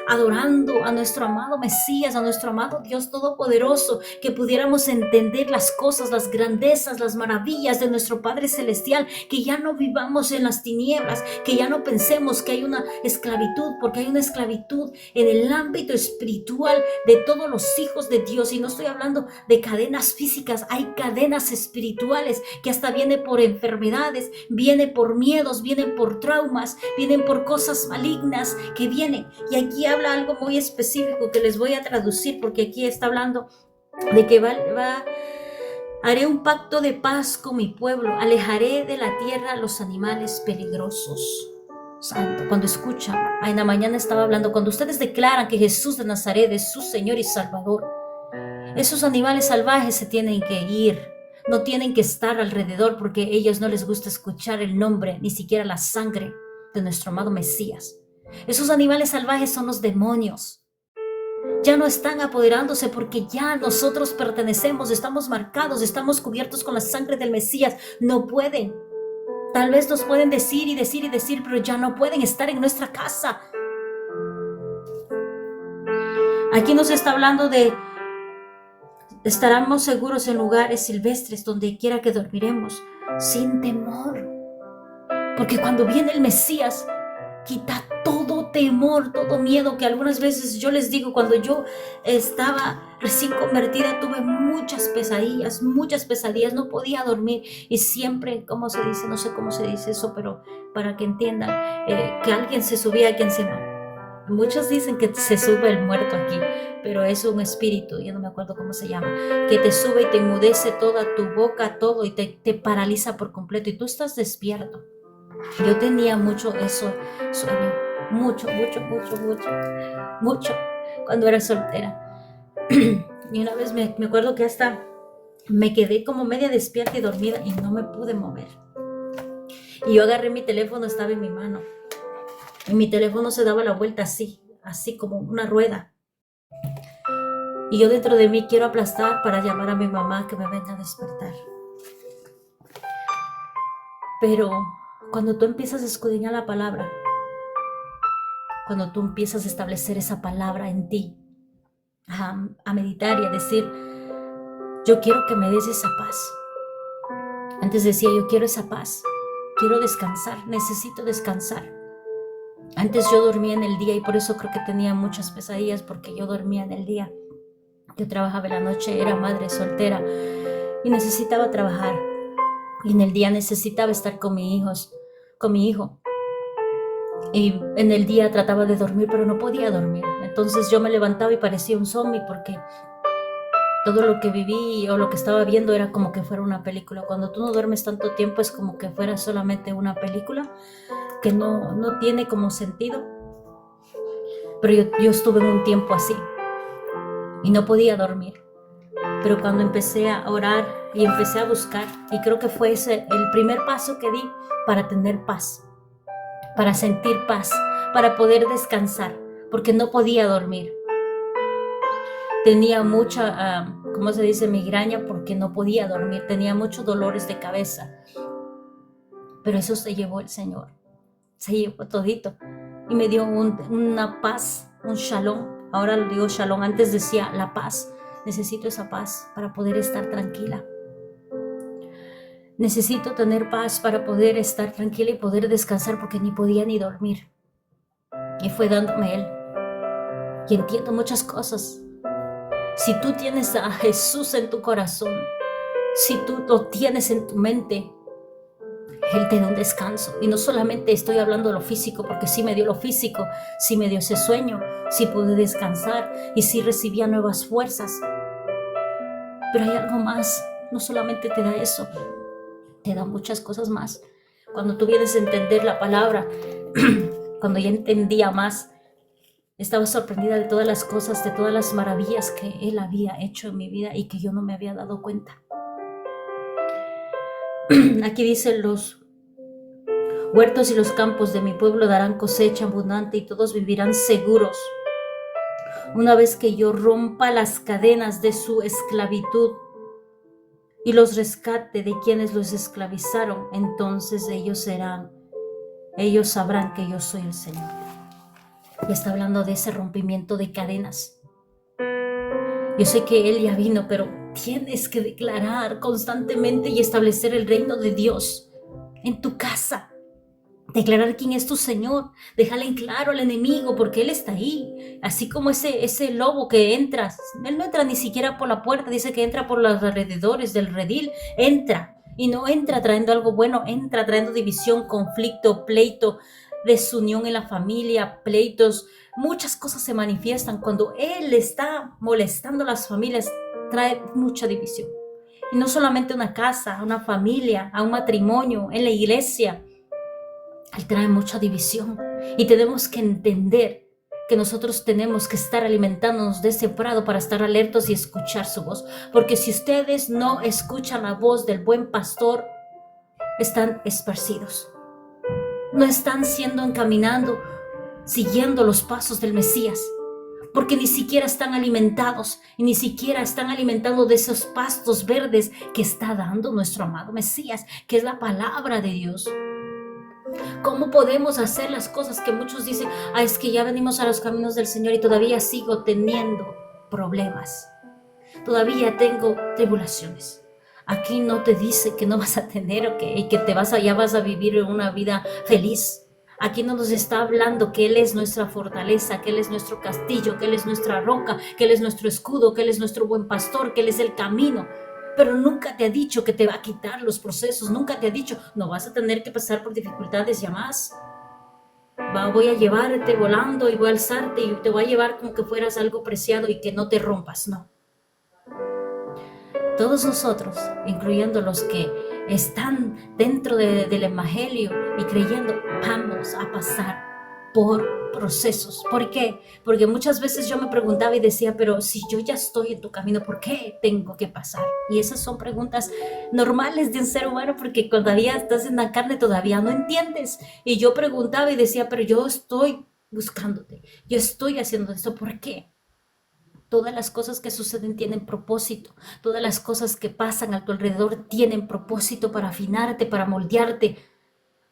adorando a nuestro amado Mesías, a nuestro amado Dios Todopoderoso, que pudiéramos entender las cosas, las grandezas, las maravillas de nuestro Padre Celestial, que ya no vivamos en las tinieblas, que ya no pensemos que hay una esclavitud, porque hay una esclavitud en el ámbito espiritual de todos los hijos de Dios. Y no estoy hablando de cadenas físicas, hay cadenas espirituales que hasta viene por enfermedades, viene por miedos, vienen por traumas, vienen por cosas malignas que vienen. Y aquí habla algo muy específico que les voy a traducir, porque aquí está hablando de que haré un pacto de paz con mi pueblo, alejaré de la tierra los animales peligrosos. Santo, cuando escuchan, en la mañana estaba hablando, cuando ustedes declaran que Jesús de Nazaret es su Señor y Salvador, esos animales salvajes se tienen que ir, no tienen que estar alrededor, porque a ellos no les gusta escuchar el nombre, ni siquiera la sangre de nuestro amado Mesías. Esos animales salvajes son los demonios. Ya no están apoderándose, porque ya nosotros pertenecemos, estamos marcados, estamos cubiertos con la sangre del Mesías. No pueden. Tal vez nos pueden decir y decir y decir, pero ya no pueden estar en nuestra casa. Aquí nos está hablando de estaremos seguros en lugares silvestres, donde quiera que dormiremos, sin temor. Porque cuando viene el Mesías, quita todo temor, todo miedo, que algunas veces yo les digo, cuando yo estaba recién convertida, tuve muchas pesadillas, no podía dormir, y siempre, ¿cómo se dice? No sé cómo se dice eso, pero para que entiendan, que alguien se subía aquí encima. Muchos dicen que se sube el muerto aquí, pero es un espíritu, yo no me acuerdo cómo se llama, que te sube y te enmudece toda tu boca, todo, y te paraliza por completo, y tú estás despierto. Yo tenía mucho eso, sueño, mucho, cuando era soltera. Y una vez me acuerdo que hasta me quedé como media despierta y dormida y no me pude mover. Y yo agarré mi teléfono, estaba en mi mano. Y mi teléfono se daba la vuelta así como una rueda. Y yo dentro de mí quiero aplastar para llamar a mi mamá que me venga a despertar. Pero cuando tú empiezas a escudriñar la palabra, cuando tú empiezas a establecer esa palabra en ti, a meditar y a decir, yo quiero que me des esa paz. Antes decía, yo quiero esa paz, quiero descansar, necesito descansar. Antes yo dormía en el día, y por eso creo que tenía muchas pesadillas, porque yo dormía en el día. Yo trabajaba en la noche, era madre soltera y necesitaba trabajar. Y en el día necesitaba estar con mi hijo. Y en el día trataba de dormir, pero no podía dormir. Entonces yo me levantaba y parecía un zombie, porque todo lo que viví o lo que estaba viendo era como que fuera una película. Cuando tú no duermes tanto tiempo, es como que fuera solamente una película que no tiene como sentido. Pero yo estuve en un tiempo así y no podía dormir. Pero cuando empecé a orar y empecé a buscar, y creo que fue ese el primer paso que di para tener paz, para sentir paz, para poder descansar, porque no podía dormir. Tenía mucha, ¿cómo se dice? Migraña, porque no podía dormir. Tenía muchos dolores de cabeza. Pero eso se llevó el Señor. Se llevó todito. Y me dio una paz, un shalom. Ahora lo digo shalom. Antes decía la paz. Necesito esa paz para poder estar tranquila. Necesito tener paz para poder estar tranquila y poder descansar, porque ni podía ni dormir. Y fue dándome Él. Y entiendo muchas cosas. Si tú tienes a Jesús en tu corazón, si tú lo tienes en tu mente, Él te da un descanso. Y no solamente estoy hablando de lo físico, porque sí me dio lo físico, sí me dio ese sueño, sí pude descansar y sí recibía nuevas fuerzas. Pero hay algo más, no solamente te da eso, te da muchas cosas más. Cuando tú vienes a entender la palabra, cuando ya entendía más, estaba sorprendida de todas las cosas, de todas las maravillas que Él había hecho en mi vida y que yo no me había dado cuenta. Aquí dice Huertos y los campos de mi pueblo darán cosecha abundante y todos vivirán seguros. Una vez que yo rompa las cadenas de su esclavitud y los rescate de quienes los esclavizaron, entonces ellos sabrán que yo soy el Señor. Y está hablando de ese rompimiento de cadenas. Yo sé que Él ya vino, pero tienes que declarar constantemente y establecer el reino de Dios en tu casa. Declarar quién es tu Señor. Déjale en claro al enemigo porque Él está ahí. Así como ese lobo que entra. Él no entra ni siquiera por la puerta. Dice que entra por los alrededores del redil. Entra. Y no entra trayendo algo bueno. Entra trayendo división, conflicto, pleito, desunión en la familia, pleitos. Muchas cosas se manifiestan cuando Él está molestando a las familias. Trae mucha división. Y no solamente a una casa, a una familia, a un matrimonio, en la iglesia. Él trae mucha división y tenemos que entender que nosotros tenemos que estar alimentándonos de ese prado para estar alertos y escuchar su voz. Porque si ustedes no escuchan la voz del buen pastor, están esparcidos. No están siendo encaminando, siguiendo los pasos del Mesías. Porque ni siquiera están alimentados y ni siquiera están alimentando de esos pastos verdes que está dando nuestro amado Mesías, que es la palabra de Dios. ¿Cómo podemos hacer las cosas que muchos dicen, es que ya venimos a los caminos del Señor y todavía sigo teniendo problemas? Todavía tengo tribulaciones. Aquí no te dice que no vas a tener y que ya vas a vivir una vida feliz. Aquí no nos está hablando que Él es nuestra fortaleza, que Él es nuestro castillo, que Él es nuestra roca, que Él es nuestro escudo, que Él es nuestro buen pastor, que Él es el camino. Pero nunca te ha dicho que te va a quitar los procesos, nunca te ha dicho, no vas a tener que pasar por dificultades ya más. Voy a llevarte volando y voy a alzarte y te voy a llevar como que fueras algo preciado y que no te rompas, no. Todos nosotros, incluyendo los que están dentro del evangelio y creyendo, vamos a pasar por procesos. ¿Por qué? Porque muchas veces yo me preguntaba y decía, pero si yo ya estoy en tu camino, ¿por qué tengo que pasar? Y esas son preguntas normales de un ser humano porque todavía estás en la carne, todavía no entiendes. Y yo preguntaba y decía, pero yo estoy buscándote, yo estoy haciendo esto, ¿por qué? Todas las cosas que suceden tienen propósito. Todas las cosas que pasan a tu alrededor tienen propósito para afinarte, para moldearte.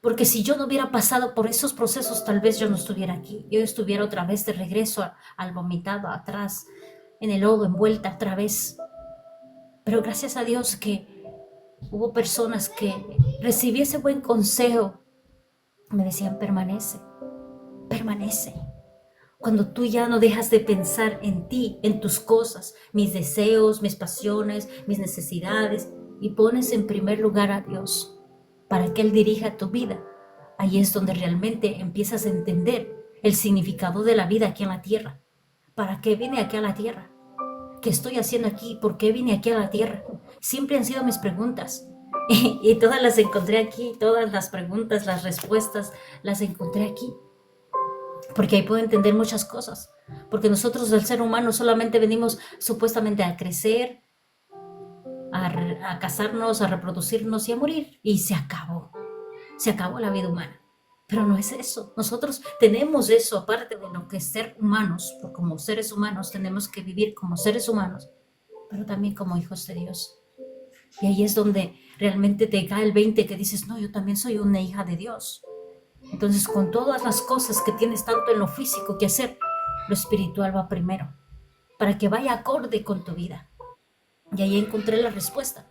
Porque si yo no hubiera pasado por esos procesos, tal vez yo no estuviera aquí. Yo estuviera otra vez de regreso al vomitado, atrás, en el lodo, envuelta otra vez. Pero gracias a Dios que hubo personas que recibí ese buen consejo. Me decían, permanece, permanece. Cuando tú ya no dejas de pensar en ti, en tus cosas, mis deseos, mis pasiones, mis necesidades, y pones en primer lugar a Dios para que Él dirija tu vida, ahí es donde realmente empiezas a entender el significado de la vida aquí en la tierra. ¿Para qué vine aquí a la tierra? ¿Qué estoy haciendo aquí? ¿Por qué vine aquí a la tierra? Siempre han sido mis preguntas. Y todas las encontré aquí, todas las preguntas, las respuestas, las encontré aquí. Porque ahí puedo entender muchas cosas. Porque nosotros, el ser humano, solamente venimos supuestamente a crecer, a casarnos, a reproducirnos y a morir. Y se acabó. Se acabó la vida humana. Pero no es eso. Nosotros tenemos eso, aparte de lo que es ser humanos. Porque como seres humanos tenemos que vivir como seres humanos, pero también como hijos de Dios. Y ahí es donde realmente te cae el 20 que dices, no, yo también soy una hija de Dios. Entonces, con todas las cosas que tienes tanto en lo físico que hacer, lo espiritual va primero, para que vaya acorde con tu vida. Y ahí encontré la respuesta.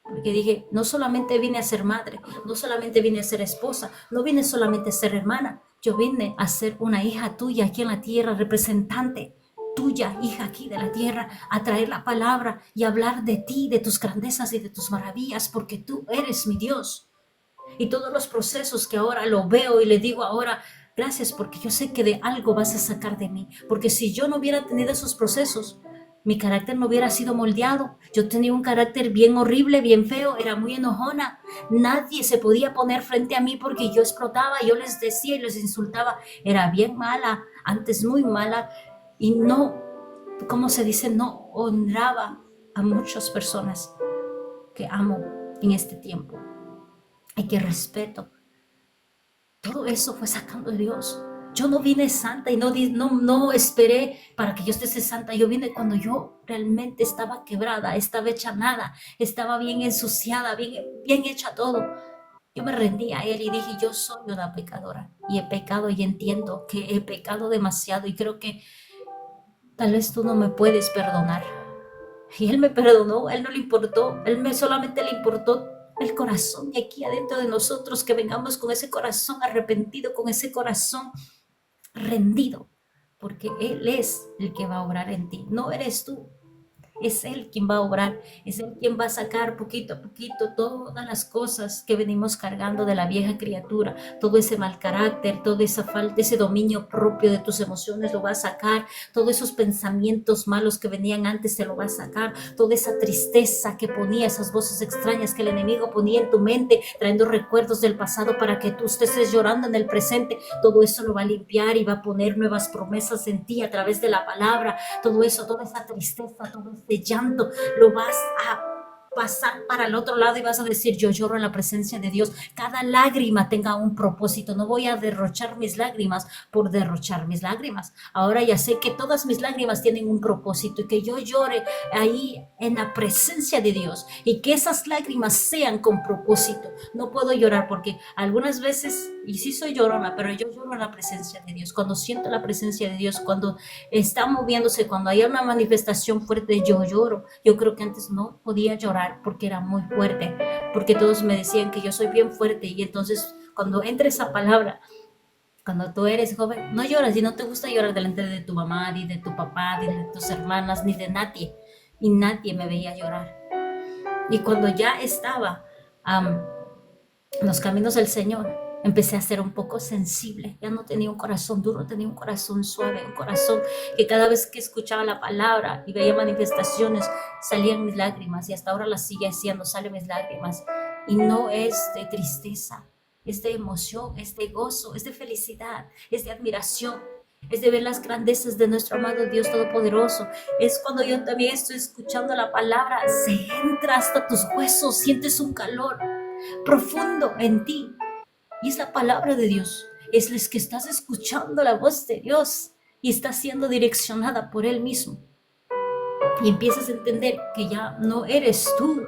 Porque dije, no solamente vine a ser madre, no solamente vine a ser esposa, no vine solamente a ser hermana, yo vine a ser una hija tuya aquí en la tierra, representante tuya, hija aquí de la tierra, a traer la palabra y hablar de ti, de tus grandezas y de tus maravillas, porque tú eres mi Dios. Y todos los procesos que ahora lo veo y le digo ahora, gracias porque yo sé que de algo vas a sacar de mí. Porque si yo no hubiera tenido esos procesos, mi carácter no hubiera sido moldeado. Yo tenía un carácter bien horrible, bien feo, era muy enojona. Nadie se podía poner frente a mí porque yo explotaba, yo les decía y les insultaba. Era bien mala, antes muy mala. Y no, ¿cómo se dice? No honraba a muchas personas que amo en este tiempo y que respeto. Todo eso fue sacando de Dios. Yo no vine santa y no esperé para que yo esté santa. Yo vine cuando yo realmente estaba quebrada, estaba hecha nada, estaba bien ensuciada, bien hecha todo. Yo me rendí a Él y dije, yo soy una pecadora y he pecado y entiendo que he pecado demasiado y creo que tal vez tú no me puedes perdonar. Y Él me perdonó, a Él no le importó, solamente le importó el corazón de aquí adentro de nosotros, que vengamos con ese corazón arrepentido, con ese corazón rendido, porque Él es el que va a obrar en ti, no eres tú. Es Él quien va a obrar, es Él quien va a sacar poquito a poquito todas las cosas que venimos cargando de la vieja criatura, todo ese mal carácter, toda esa falta, ese dominio propio de tus emociones lo va a sacar, todos esos pensamientos malos que venían antes te lo va a sacar, toda esa tristeza que ponía, esas voces extrañas que el enemigo ponía en tu mente, trayendo recuerdos del pasado para que tú estés llorando en el presente, todo eso lo va a limpiar y va a poner nuevas promesas en ti a través de la palabra, todo eso, toda esa tristeza, todo de llanto, lo vas a pasar para el otro lado y vas a decir, yo lloro en la presencia de Dios. Cada lágrima tenga un propósito. No voy a derrochar mis lágrimas por derrochar mis lágrimas. Ahora ya sé que todas mis lágrimas tienen un propósito y que yo llore ahí en la presencia de Dios y que esas lágrimas sean con propósito. No puedo llorar porque algunas veces, y sí soy llorona, pero yo lloro en la presencia de Dios. Cuando siento la presencia de Dios, cuando está moviéndose, cuando hay una manifestación fuerte, yo lloro. Yo creo que antes no podía llorar porque era muy fuerte, porque todos me decían que yo soy bien fuerte y entonces cuando entra esa palabra, cuando tú eres joven, no lloras y no te gusta llorar delante de tu mamá, ni de tu papá, ni de tus hermanas, ni de nadie. Y nadie me veía llorar. Y cuando ya estaba en los caminos del Señor, empecé a ser un poco sensible. Ya no tenía un corazón duro, tenía un corazón suave, un corazón que cada vez que escuchaba la palabra y veía manifestaciones, salían mis lágrimas y hasta ahora las sigue haciendo, salen mis lágrimas. Y no es de tristeza, es de emoción, es de gozo, es de felicidad, es de admiración. Es de ver las grandezas de nuestro amado Dios Todopoderoso. Es cuando yo también estoy escuchando la palabra, se entra hasta tus huesos, sientes un calor profundo en ti. Y es la palabra de Dios. Es que estás escuchando la voz de Dios y está siendo direccionada por Él mismo. Y empiezas a entender que ya no eres tú.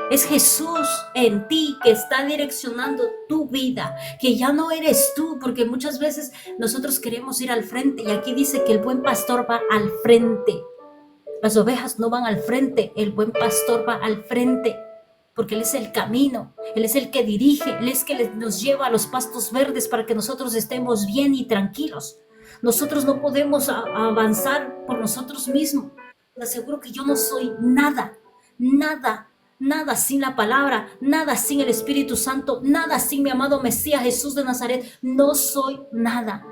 Es Jesús en ti que está direccionando tu vida, que ya no eres tú, porque muchas veces nosotros queremos ir al frente y aquí dice que el buen pastor va al frente. Las ovejas no van al frente, el buen pastor va al frente, porque Él es el camino, Él es el que dirige, Él es el que nos lleva a los pastos verdes para que nosotros estemos bien y tranquilos. Nosotros no podemos avanzar por nosotros mismos. Te aseguro que yo no soy nada, nada, nada sin la palabra, nada sin el Espíritu Santo, nada sin mi amado Mesías Jesús de Nazaret. No soy nada.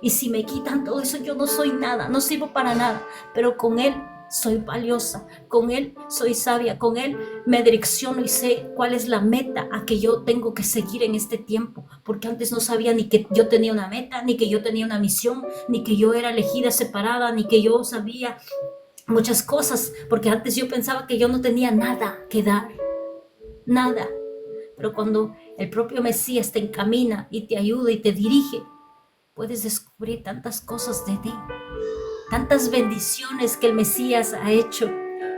Y si me quitan todo eso, yo no soy nada, no sirvo para nada, pero con Él soy valiosa, con Él soy sabia, con Él me direcciono y sé cuál es la meta a que yo tengo que seguir en este tiempo, porque antes no sabía ni que yo tenía una meta, ni que yo tenía una misión, ni que yo era elegida separada, ni que yo sabía muchas cosas, porque antes yo pensaba que yo no tenía nada que dar, nada. Pero cuando el propio Mesías te encamina y te ayuda y te dirige, puedes descubrir tantas cosas de ti, tantas bendiciones que el Mesías ha hecho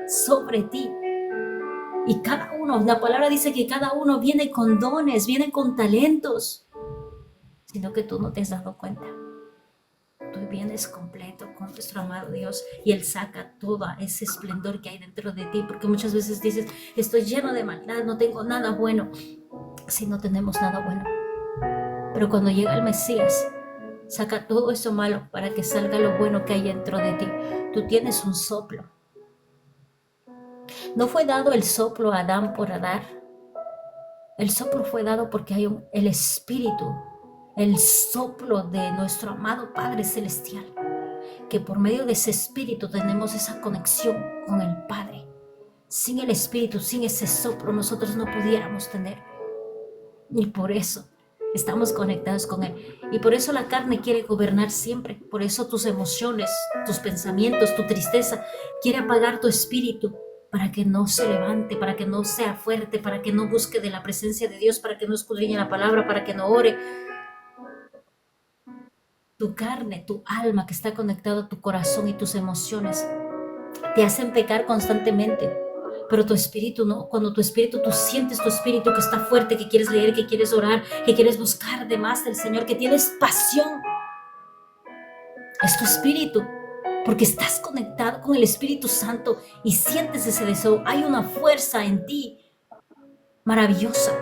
sobre ti. Y cada uno, la palabra dice que cada uno viene con dones, viene con talentos, sino que tú no te has dado cuenta. Tú vienes completo con nuestro amado Dios y Él saca todo ese esplendor que hay dentro de ti, porque muchas veces dices, estoy lleno de maldad, no tengo nada bueno. Si no tenemos nada bueno. Pero cuando llega el Mesías, saca todo eso malo para que salga lo bueno que hay dentro de ti. Tú tienes un soplo. No fue dado el soplo a Adán por dar. El soplo fue dado porque hay el Espíritu, el soplo de nuestro amado Padre Celestial, que por medio de ese Espíritu tenemos esa conexión con el Padre. Sin el Espíritu, sin ese soplo, nosotros no pudiéramos tener. Y por eso estamos conectados con Él. Y por eso la carne quiere gobernar siempre. Por eso tus emociones, tus pensamientos, tu tristeza quiere apagar tu espíritu para que no se levante, para que no sea fuerte, para que no busque de la presencia de Dios, para que no escudriñe la palabra, para que no ore. tu carne, tu alma que está conectado a tu corazón y tus emociones te hacen pecar constantemente. Pero tu espíritu no. Cuando tu espíritu, tú sientes tu espíritu que está fuerte, que quieres leer, que quieres orar, que quieres buscar de más del Señor, que tienes pasión. Es tu espíritu, porque estás conectado con el Espíritu Santo y sientes ese deseo. Hay una fuerza en ti maravillosa.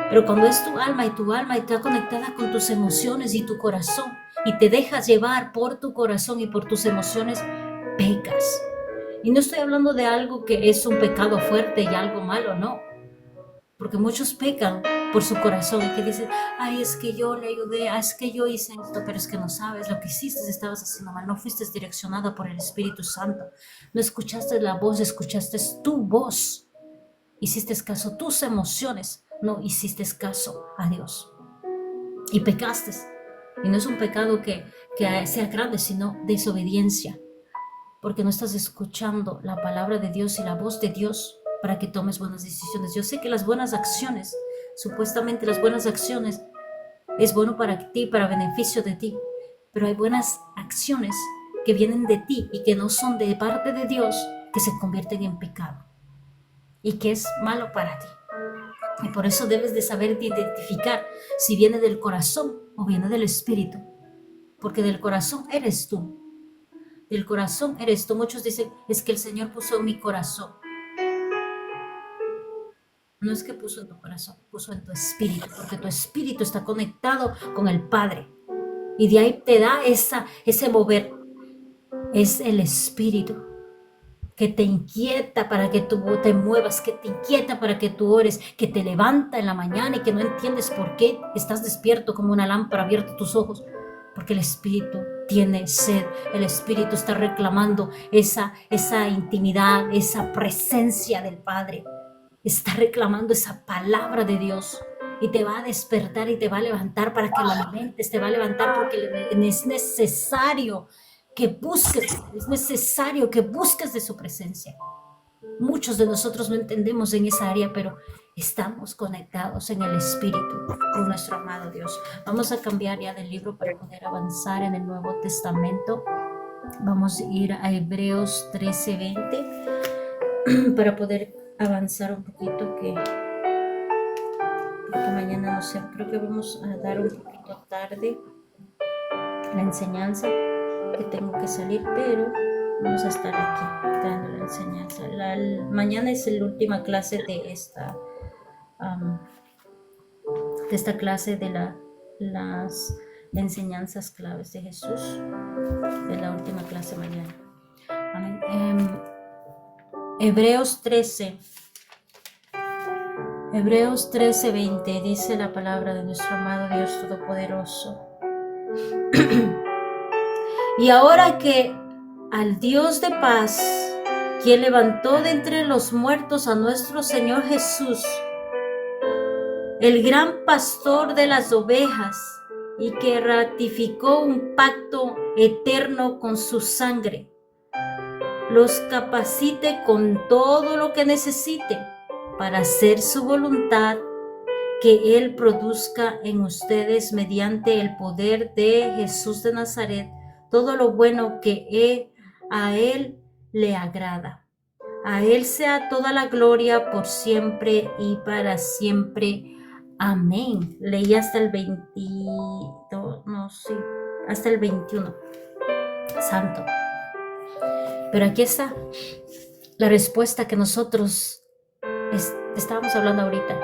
Pero cuando es tu alma y está conectada con tus emociones y tu corazón y te dejas llevar por tu corazón y por tus emociones, pecas. Y no estoy hablando de algo que es un pecado fuerte y algo malo, no. Porque muchos pecan por su corazón y que dicen, ay, es que yo le ayudé, es que yo hice esto, pero es que no sabes lo que hiciste, estabas haciendo mal, no fuiste direccionada por el Espíritu Santo, no escuchaste la voz, escuchaste tu voz, hiciste caso a tus emociones, no hiciste caso a Dios y pecaste. Y no es un pecado que sea grande, sino desobediencia, porque no estás escuchando la palabra de Dios y la voz de Dios para que tomes buenas decisiones. Yo sé que las buenas acciones, supuestamente las buenas acciones, es bueno para ti, para beneficio de ti, pero hay buenas acciones que vienen de ti y que no son de parte de Dios, que se convierten en pecado y que es malo para ti. Y por eso debes de saber identificar si viene del corazón o viene del espíritu, porque del corazón eres tú. Del corazón eres tú. Muchos dicen, es que el Señor puso en mi corazón. No es que puso en tu corazón, puso en tu espíritu, porque tu espíritu está conectado con el Padre. Y de ahí te da ese mover. Es el espíritu que te inquieta para que tú te muevas, que te inquieta para que tú ores, que te levanta en la mañana y que no entiendes por qué estás despierto como una lámpara, abierto tus ojos, porque el espíritu tiene sed, el espíritu está reclamando esa intimidad, esa presencia del Padre, está reclamando esa palabra de Dios y te va a despertar y te va a levantar para que lo alimentes, te va a levantar porque es necesario que busques, es necesario que busques de su presencia. Muchos de nosotros no entendemos en esa área, pero estamos conectados en el Espíritu con nuestro amado Dios. Vamos a cambiar ya del libro para poder avanzar en el Nuevo Testamento. Vamos a ir a Hebreos 13:20 para poder avanzar un poquito, porque mañana no sé, creo que vamos a dar un poquito tarde la enseñanza, que tengo que salir, pero vamos a estar aquí dando la enseñanza. Mañana es la última clase de esta clase de las enseñanzas claves de Jesús, de la última clase mañana. Amén. Hebreos 13:20 dice la palabra de nuestro amado Dios Todopoderoso. Y ahora que al Dios de paz, quien levantó de entre los muertos a nuestro Señor Jesús, el gran pastor de las ovejas, y que ratificó un pacto eterno con su sangre, los capacite con todo lo que necesite para hacer su voluntad, que Él produzca en ustedes mediante el poder de Jesús de Nazaret todo lo bueno que a Él le agrada. A Él sea toda la gloria por siempre y para siempre. Amén. Leí hasta el 21. Santo. Pero aquí está la respuesta que nosotros estábamos hablando ahorita.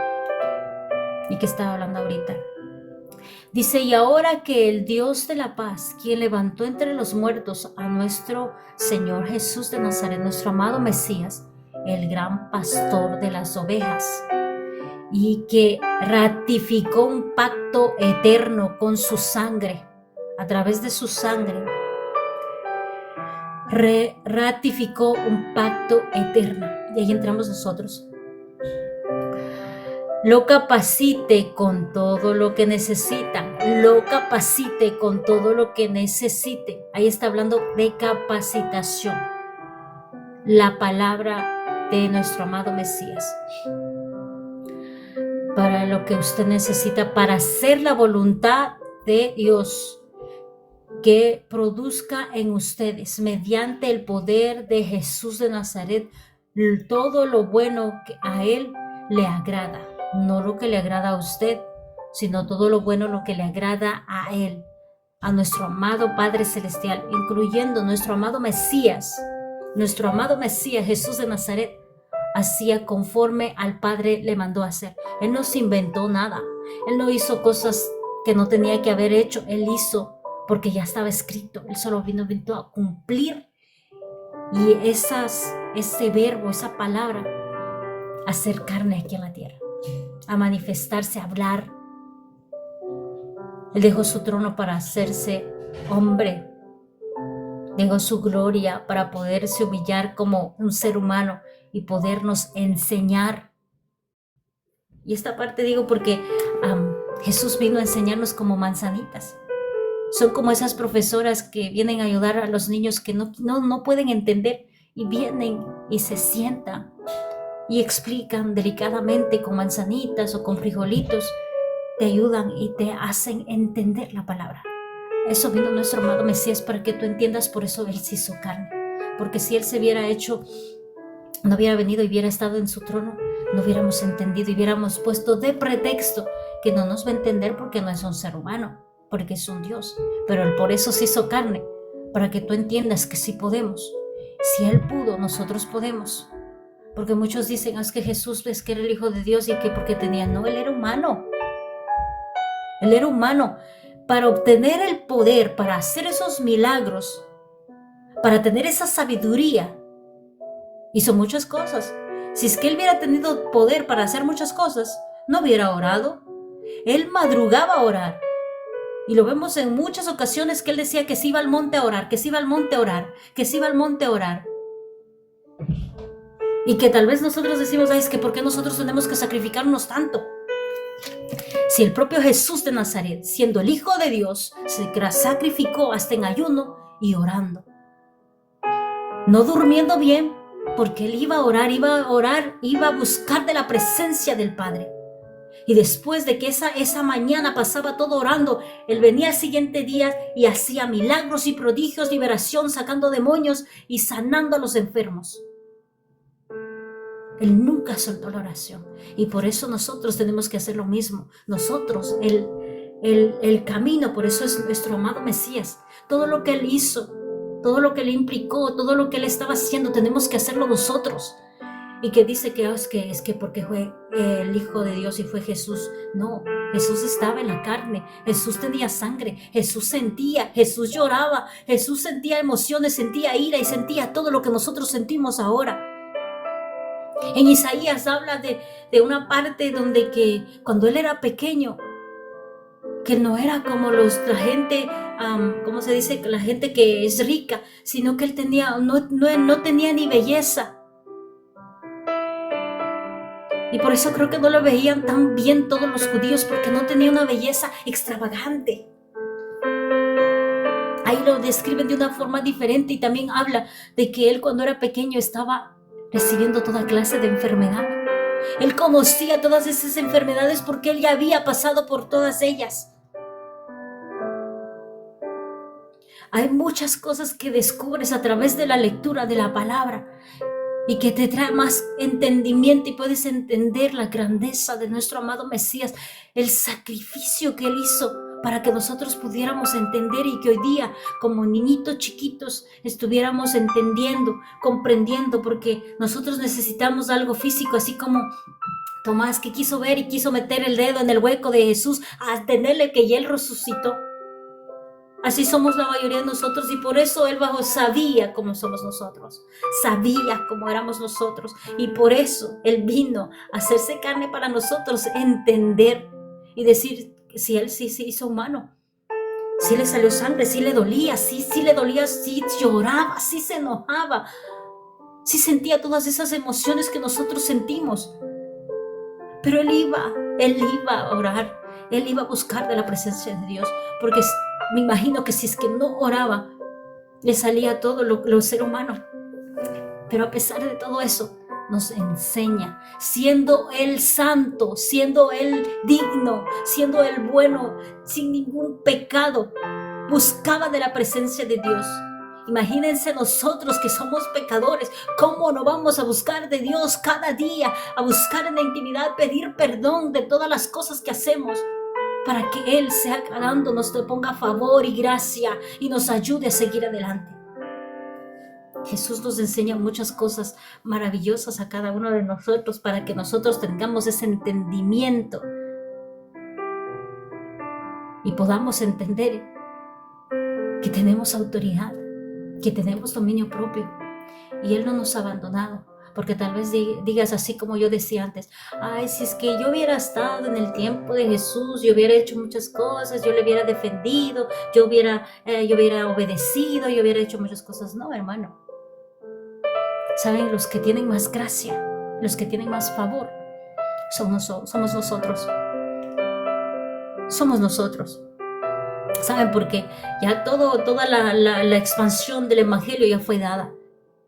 Y que estaba hablando ahorita. Dice, y ahora que el Dios de la paz, quien levantó entre los muertos a nuestro Señor Jesús de Nazaret, nuestro amado Mesías, el gran pastor de las ovejas, y que ratificó un pacto eterno con su sangre, a través de su sangre, ratificó un pacto eterno. Y ahí entramos nosotros. Lo capacite con todo lo que necesita, lo capacite con todo lo que necesite. Ahí está hablando de capacitación, la palabra de nuestro amado Mesías, para lo que usted necesita para hacer la voluntad de Dios. que produzca en ustedes, mediante el poder de Jesús de Nazaret, todo lo bueno que a Él le agrada. No lo que le agrada a usted, sino todo lo bueno, lo que le agrada a Él, a nuestro amado Padre Celestial, incluyendo nuestro amado Mesías, Jesús de Nazaret, hacía conforme al Padre le mandó hacer. Él no se inventó nada, Él no hizo cosas que no tenía que haber hecho, Él hizo porque ya estaba escrito, Él solo vino a cumplir. Y ese verbo, esa palabra, hacer carne aquí en la tierra, a manifestarse, a hablar. Él dejó su trono para hacerse hombre, dejó su gloria para poderse humillar como un ser humano y podernos enseñar. Y esta parte digo porque Jesús vino a enseñarnos como manzanitas. Son como esas profesoras que vienen a ayudar a los niños que no pueden entender y vienen y se sientan y explican delicadamente con manzanitas o con frijolitos, te ayudan y te hacen entender la palabra. Eso vino nuestro amado Mesías para que tú entiendas, por eso Él se hizo carne. Porque si Él se hubiera hecho, no hubiera venido y hubiera estado en su trono, no hubiéramos entendido y hubiéramos puesto de pretexto que no nos va a entender porque no es un ser humano, porque es un Dios. Pero Él por eso se hizo carne, para que tú entiendas que sí podemos. Si Él pudo, nosotros podemos. Porque muchos dicen, es que Jesús es que era el Hijo de Dios y que porque tenía, no, Él era humano. Él era humano. Para obtener el poder, para hacer esos milagros, para tener esa sabiduría, hizo muchas cosas. Si es que Él hubiera tenido poder para hacer muchas cosas, no hubiera orado. Él madrugaba a orar. Y lo vemos en muchas ocasiones que Él decía que se iba al monte a orar, que se iba al monte a orar, que se iba al monte a orar. Y que tal vez nosotros decimos, ay, es que ¿por qué nosotros tenemos que sacrificarnos tanto? Si el propio Jesús de Nazaret, siendo el Hijo de Dios, se sacrificó hasta en ayuno y orando. No durmiendo bien, porque Él iba a orar, iba a buscar de la presencia del Padre. Y después de que esa mañana pasaba todo orando, Él venía al siguiente día y hacía milagros y prodigios, liberación, sacando demonios y sanando a los enfermos. Él nunca soltó la oración. Y por eso nosotros tenemos que hacer lo mismo. Nosotros, el camino, por eso es nuestro amado Mesías. Todo lo que Él hizo, todo lo que Él implicó, todo lo que Él estaba haciendo, tenemos que hacerlo nosotros. Y que dice que es que porque fue el Hijo de Dios y fue Jesús. No, Jesús estaba en la carne, Jesús tenía sangre, Jesús sentía, Jesús lloraba, Jesús sentía emociones, sentía ira y sentía todo lo que nosotros sentimos ahora. En Isaías habla de una parte donde que cuando Él era pequeño, que no era como la gente, ¿cómo se dice? La gente que es rica, sino que Él no tenía ni belleza. Y por eso creo que no lo veían tan bien todos los judíos, porque no tenía una belleza extravagante. Ahí lo describen de una forma diferente y también habla de que Él cuando era pequeño estaba recibiendo toda clase de enfermedad. Él conocía todas esas enfermedades porque Él ya había pasado por todas ellas. Hay muchas cosas que descubres a través de la lectura de la palabra y que te trae más entendimiento y puedes entender la grandeza de nuestro amado Mesías, el sacrificio que Él hizo para que nosotros pudiéramos entender y que hoy día, como niñitos chiquitos, estuviéramos entendiendo, comprendiendo, porque nosotros necesitamos algo físico, así como Tomás, que quiso ver y quiso meter el dedo en el hueco de Jesús a entenderle que ya Él resucitó. Así somos la mayoría de nosotros y por eso Él sabía cómo somos nosotros, sabía cómo éramos nosotros y por eso Él vino a hacerse carne para nosotros, entender y decir si Él sí se hizo humano, sí le salió sangre, sí le dolía, sí le dolía, sí lloraba, sí se enojaba, sí sentía todas esas emociones que nosotros sentimos, pero Él iba a orar, Él iba a buscar de la presencia de Dios, porque me imagino que si es que no oraba, le salía todo lo ser humano. Pero a pesar de todo eso, nos enseña, siendo Él santo, siendo Él digno, siendo Él bueno, sin ningún pecado, buscaba de la presencia de Dios. Imagínense nosotros que somos pecadores, ¿cómo no vamos a buscar de Dios cada día, a buscar en la intimidad, pedir perdón de todas las cosas que hacemos, para que Él sea agradándonos, te ponga favor y gracia y nos ayude a seguir adelante? Jesús nos enseña muchas cosas maravillosas a cada uno de nosotros para que nosotros tengamos ese entendimiento y podamos entender que tenemos autoridad, que tenemos dominio propio y Él no nos ha abandonado. Porque tal vez digas así como yo decía antes, ay, si es que yo hubiera estado en el tiempo de Jesús, yo hubiera hecho muchas cosas, yo le hubiera defendido, yo hubiera obedecido, yo hubiera hecho muchas cosas. No, hermano. Saben, los que tienen más gracia, los que tienen más favor, somos nosotros. Somos nosotros. ¿Saben? Porque ya toda la expansión del evangelio ya fue dada.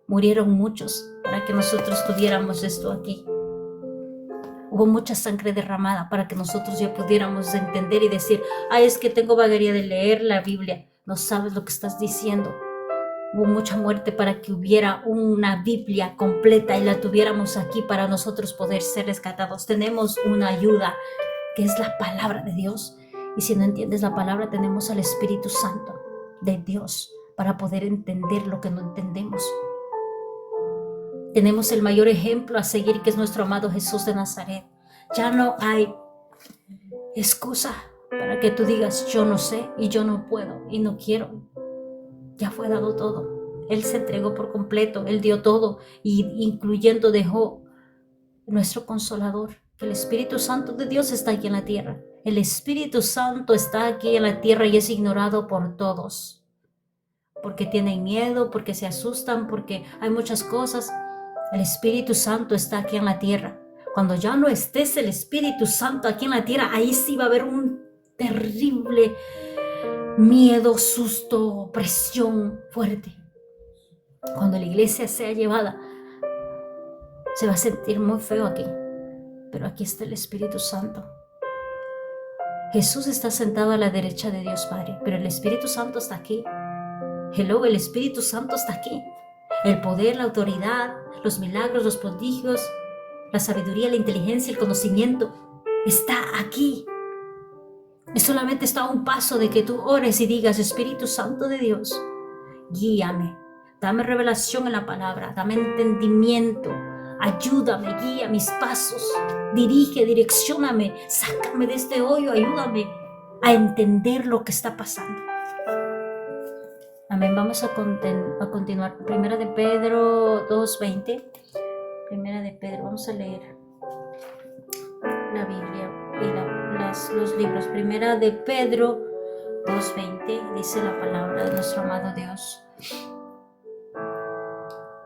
Murieron muchos para que nosotros tuviéramos esto aquí. Hubo mucha sangre derramada para que nosotros ya pudiéramos entender y decir, ay, es que tengo vagaría de leer la Biblia. No sabes lo que estás diciendo. Hubo mucha muerte para que hubiera una Biblia completa y la tuviéramos aquí para nosotros poder ser rescatados. Tenemos una ayuda que es la palabra de Dios. Y si no entiendes la palabra, tenemos al Espíritu Santo de Dios para poder entender lo que no entendemos. Tenemos el mayor ejemplo a seguir, que es nuestro amado Jesús de Nazaret. Ya no hay excusa para que tú digas, yo no sé y yo no puedo y no quiero. Ya fue dado todo. Él se entregó por completo, Él dio todo, y incluyendo dejó nuestro Consolador. El Espíritu Santo de Dios está aquí en la tierra. El Espíritu Santo está aquí en la tierra y es ignorado por todos. Porque tienen miedo, porque se asustan, porque hay muchas cosas. El Espíritu Santo está aquí en la tierra. Cuando ya no estés el Espíritu Santo aquí en la tierra, ahí sí va a haber un terrible miedo, susto, presión fuerte. Cuando la iglesia sea llevada, se va a sentir muy feo aquí. Pero aquí está el Espíritu Santo. Jesús está sentado a la derecha de Dios Padre, pero el Espíritu Santo está aquí. Hello, el Espíritu Santo está aquí. El poder, la autoridad, los milagros, los prodigios, la sabiduría, la inteligencia, el conocimiento, está aquí. Y solamente está a un paso de que tú ores y digas, Espíritu Santo de Dios, guíame, dame revelación en la palabra, dame entendimiento, ayúdame, guía mis pasos, dirige, direccióname, sácame de este hoyo, ayúdame a entender lo que está pasando. Amén. Vamos a continuar. Primera de Pedro 2:20. Primera de Pedro, vamos a leer la Biblia y los libros. Primera de Pedro 2:20 dice la palabra de nuestro amado Dios.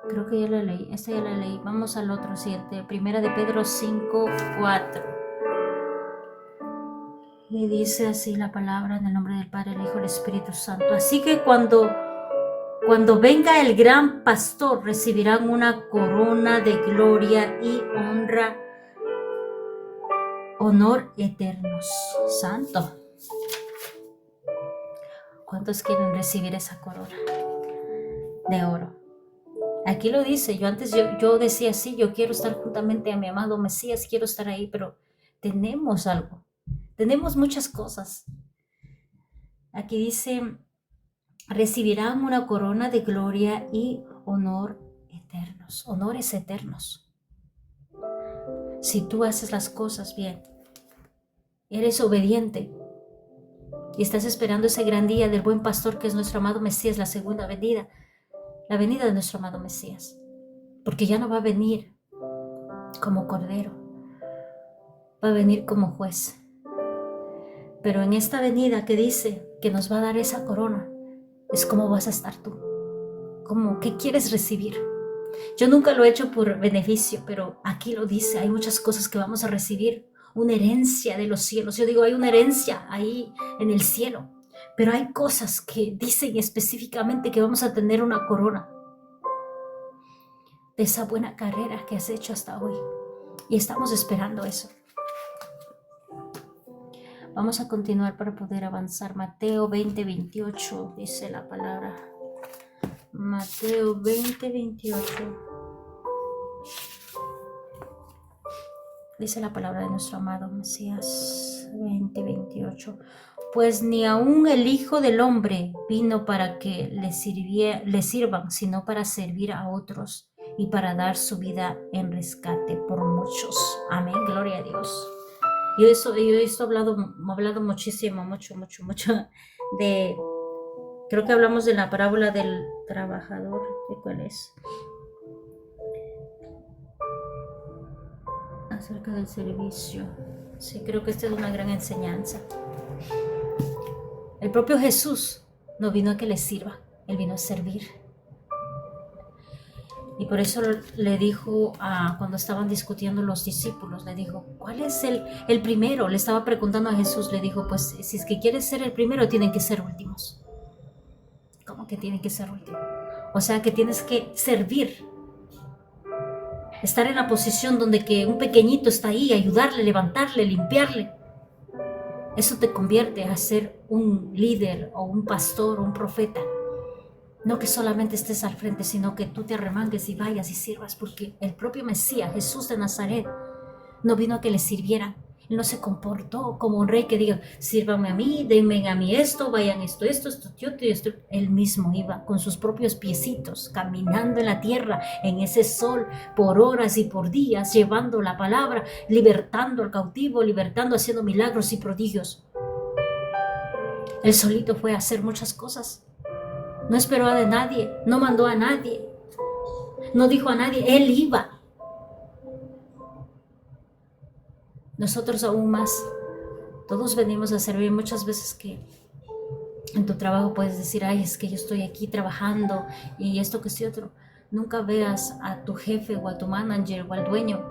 Creo que ya la leí, esta ya la leí. Vamos al otro siguiente. Primera de Pedro 5:4. Y dice así la palabra en el nombre del Padre, el Hijo y el Espíritu Santo. Así que cuando venga el gran pastor, recibirán una corona de gloria y honor eternos. Santo. ¿Cuántos quieren recibir esa corona de oro? Aquí lo dice. Yo decía así, yo quiero estar juntamente a mi amado Mesías, quiero estar ahí, pero tenemos algo. Tenemos muchas cosas. Aquí dice, recibirán una corona de gloria y honor eternos, honores eternos. Si tú haces las cosas bien, eres obediente y estás esperando ese gran día del buen pastor que es nuestro amado Mesías, la segunda venida, la venida de nuestro amado Mesías, porque ya no va a venir como cordero, va a venir como juez. Pero en esta venida que dice que nos va a dar esa corona, es cómo vas a estar tú, qué quieres recibir. Yo nunca lo he hecho por beneficio, pero aquí lo dice, hay muchas cosas que vamos a recibir, una herencia de los cielos. Yo digo, hay una herencia ahí en el cielo, pero hay cosas que dicen específicamente que vamos a tener una corona de esa buena carrera que has hecho hasta hoy, y estamos esperando eso. Vamos a continuar para poder avanzar. Mateo 20:28 dice la palabra. Mateo 20:28. Dice la palabra de nuestro amado Mesías 20:28. Pues ni aun el Hijo del Hombre vino para que le sirvan, sino para servir a otros y para dar su vida en rescate por muchos. Amén, gloria a Dios. Yo esto hablado muchísimo, mucho de, creo que hablamos de la parábola del trabajador. ¿De cuál es? Acerca del servicio. Sí, creo que esta es una gran enseñanza. El propio Jesús no vino a que le sirva, Él vino a servir. Y por eso le dijo, cuando estaban discutiendo los discípulos, le dijo, ¿cuál es el primero? Le estaba preguntando a Jesús, le dijo, pues si es que quieres ser el primero, tienen que ser últimos. ¿Cómo que tienen que ser últimos? O sea que tienes que servir. Estar en la posición donde que un pequeñito está ahí, ayudarle, levantarle, limpiarle. Eso te convierte a ser un líder o un pastor o un profeta. No que solamente estés al frente, sino que tú te arremangues y vayas y sirvas, porque el propio Mesías, Jesús de Nazaret, no vino a que le sirvieran. Él no se comportó como un rey que diga, sírvanme a mí, denme a mí esto, vayan esto. Él mismo iba con sus propios piecitos, caminando en la tierra, en ese sol, por horas y por días, llevando la palabra, libertando al cautivo, haciendo milagros y prodigios. Él solito fue a hacer muchas cosas. No esperó de nadie, no mandó a nadie, no dijo a nadie, Él iba. Nosotros aún más, todos venimos a servir. Muchas veces que en tu trabajo puedes decir, ay, es que yo estoy aquí trabajando y esto que estoy otro. Nunca veas a tu jefe o a tu manager o al dueño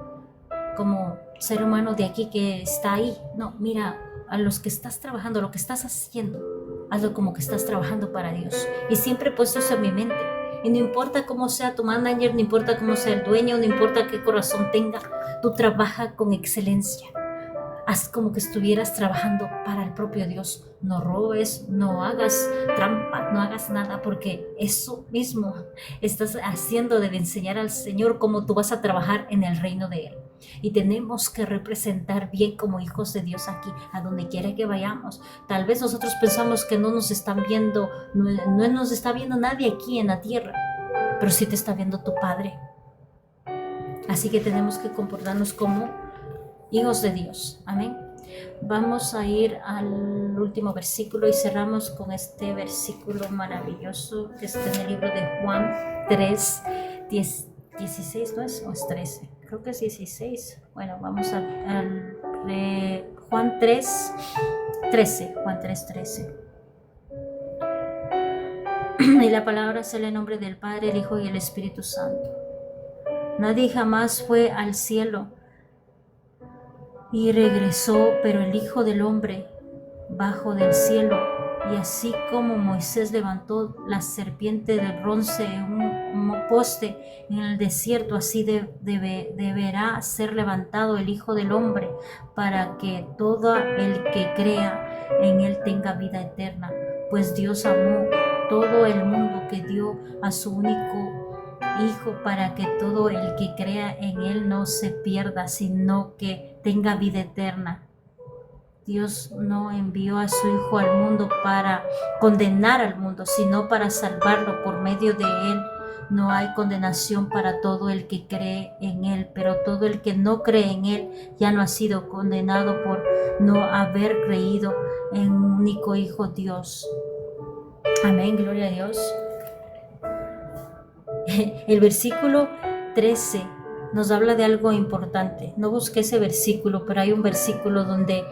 como ser humano de aquí que está ahí. No, mira a los que estás trabajando, lo que estás haciendo, hazlo como que estás trabajando para Dios. Y siempre he puesto eso en mi mente. Y no importa cómo sea tu manager, no importa cómo sea el dueño, no importa qué corazón tenga, tú trabaja con excelencia. Haz como que estuvieras trabajando para el propio Dios. No robes, no hagas trampa, no hagas nada, porque eso mismo estás haciendo de enseñar al Señor cómo tú vas a trabajar en el reino de Él. Y tenemos que representar bien como hijos de Dios aquí, a donde quiera que vayamos. Tal vez nosotros pensamos que no nos están viendo, no nos está viendo nadie aquí en la tierra, pero sí te está viendo tu Padre. Así que tenemos que comportarnos como hijos de Dios. Amén. Vamos a ir al último versículo y cerramos con este versículo maravilloso que está en el libro de Juan 3, 16, ¿no es? ¿O es 13? Creo que es 16. Bueno, vamos al Juan 3, 13. Juan 3, 13. Y la palabra es el nombre del Padre, el Hijo y el Espíritu Santo. Nadie jamás fue al cielo y regresó, pero el Hijo del Hombre bajó del cielo, y así como Moisés levantó la serpiente de bronce en un poste en el desierto, así deberá ser levantado el Hijo del Hombre, para que todo el que crea en él tenga vida eterna. Pues Dios amó todo el mundo que dio a su único Hijo, para que todo el que crea en Él no se pierda, sino que tenga vida eterna. Dios no envió a su Hijo al mundo para condenar al mundo, sino para salvarlo. Por medio de Él no hay condenación para todo el que cree en Él, pero todo el que no cree en Él ya no ha sido condenado por no haber creído en un único Hijo Dios. Amén, gloria a Dios. El versículo 13 nos habla de algo importante. No busqué ese versículo, pero hay un versículo donde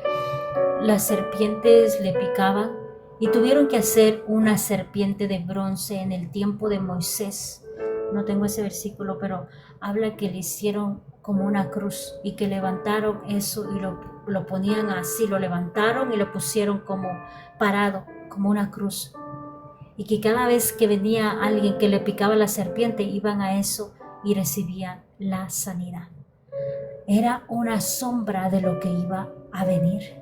las serpientes le picaban y tuvieron que hacer una serpiente de bronce en el tiempo de Moisés. No tengo ese versículo, pero habla que le hicieron como una cruz y que levantaron eso y lo ponían así, lo levantaron y lo pusieron como parado, como una cruz. Y que cada vez que venía alguien que le picaba la serpiente, iban a eso y recibían la sanidad. Era una sombra de lo que iba a venir.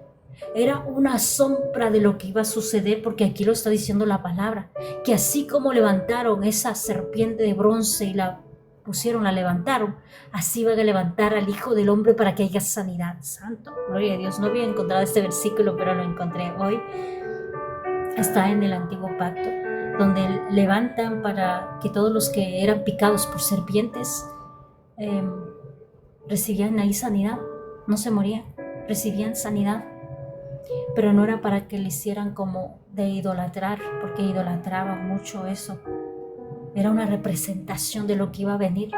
Era una sombra de lo que iba a suceder, porque aquí lo está diciendo la palabra, que así como levantaron esa serpiente de bronce y la pusieron, la levantaron, así van a levantar al Hijo del Hombre para que haya sanidad. Santo, gloria a Dios. No había encontrado este versículo, pero lo encontré hoy. Está en el Antiguo Pacto, donde levantan para que todos los que eran picados por serpientes recibían ahí sanidad, no se morían, recibían sanidad. Pero no era para que le hicieran como de idolatrar, porque idolatraban mucho eso. Era una representación de lo que iba a venir,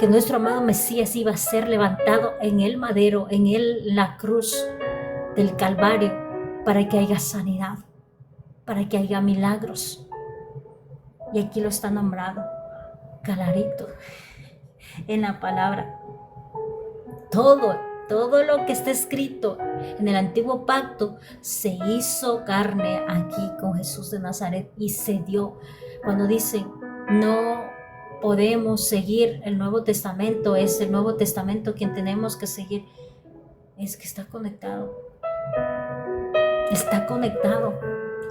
que nuestro amado Mesías iba a ser levantado en el madero, en la cruz del Calvario, para que haya sanidad, para que haya milagros. Y aquí lo está nombrado clarito en la palabra. Todo lo que está escrito en el Antiguo Pacto se hizo carne aquí con Jesús de Nazaret y se dio. Cuando dicen no podemos seguir el Nuevo Testamento, es el Nuevo Testamento quien tenemos que seguir, es que está conectado. Está conectado.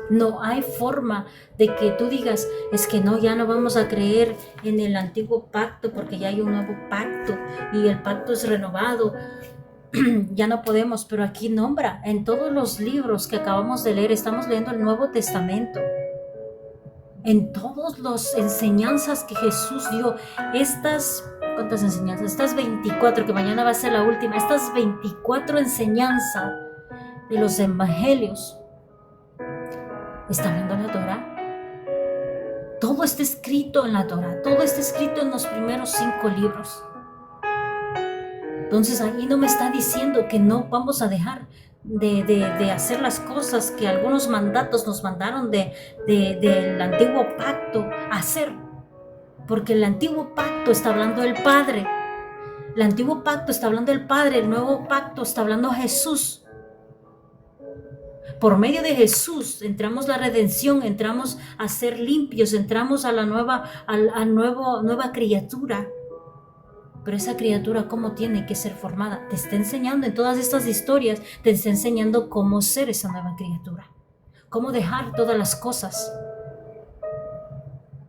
No hay forma de que tú digas, es que no, ya no vamos a creer en el Antiguo Pacto porque ya hay un nuevo pacto y el pacto es renovado. Ya no podemos, pero aquí nombra en todos los libros que acabamos de leer, estamos leyendo el Nuevo Testamento, en todas las enseñanzas que Jesús dio, ¿cuántas enseñanzas? Estas 24, que mañana va a ser la última, estas 24 enseñanzas de los evangelios, está hablando la Torá. Todo está escrito en la Torá, todo está escrito en los primeros 5 libros. Entonces ahí no me está diciendo que no vamos a dejar de hacer las cosas que algunos mandatos nos mandaron del Antiguo Pacto a hacer, porque el Antiguo Pacto está hablando del Padre, el Antiguo Pacto está hablando del Padre, el Nuevo Pacto está hablando de Jesús. Por medio de Jesús entramos la redención, entramos a ser limpios, entramos a la nueva criatura. Pero esa criatura, ¿cómo tiene que ser formada? Te está enseñando en todas estas historias, te está enseñando cómo ser esa nueva criatura, cómo dejar todas las cosas.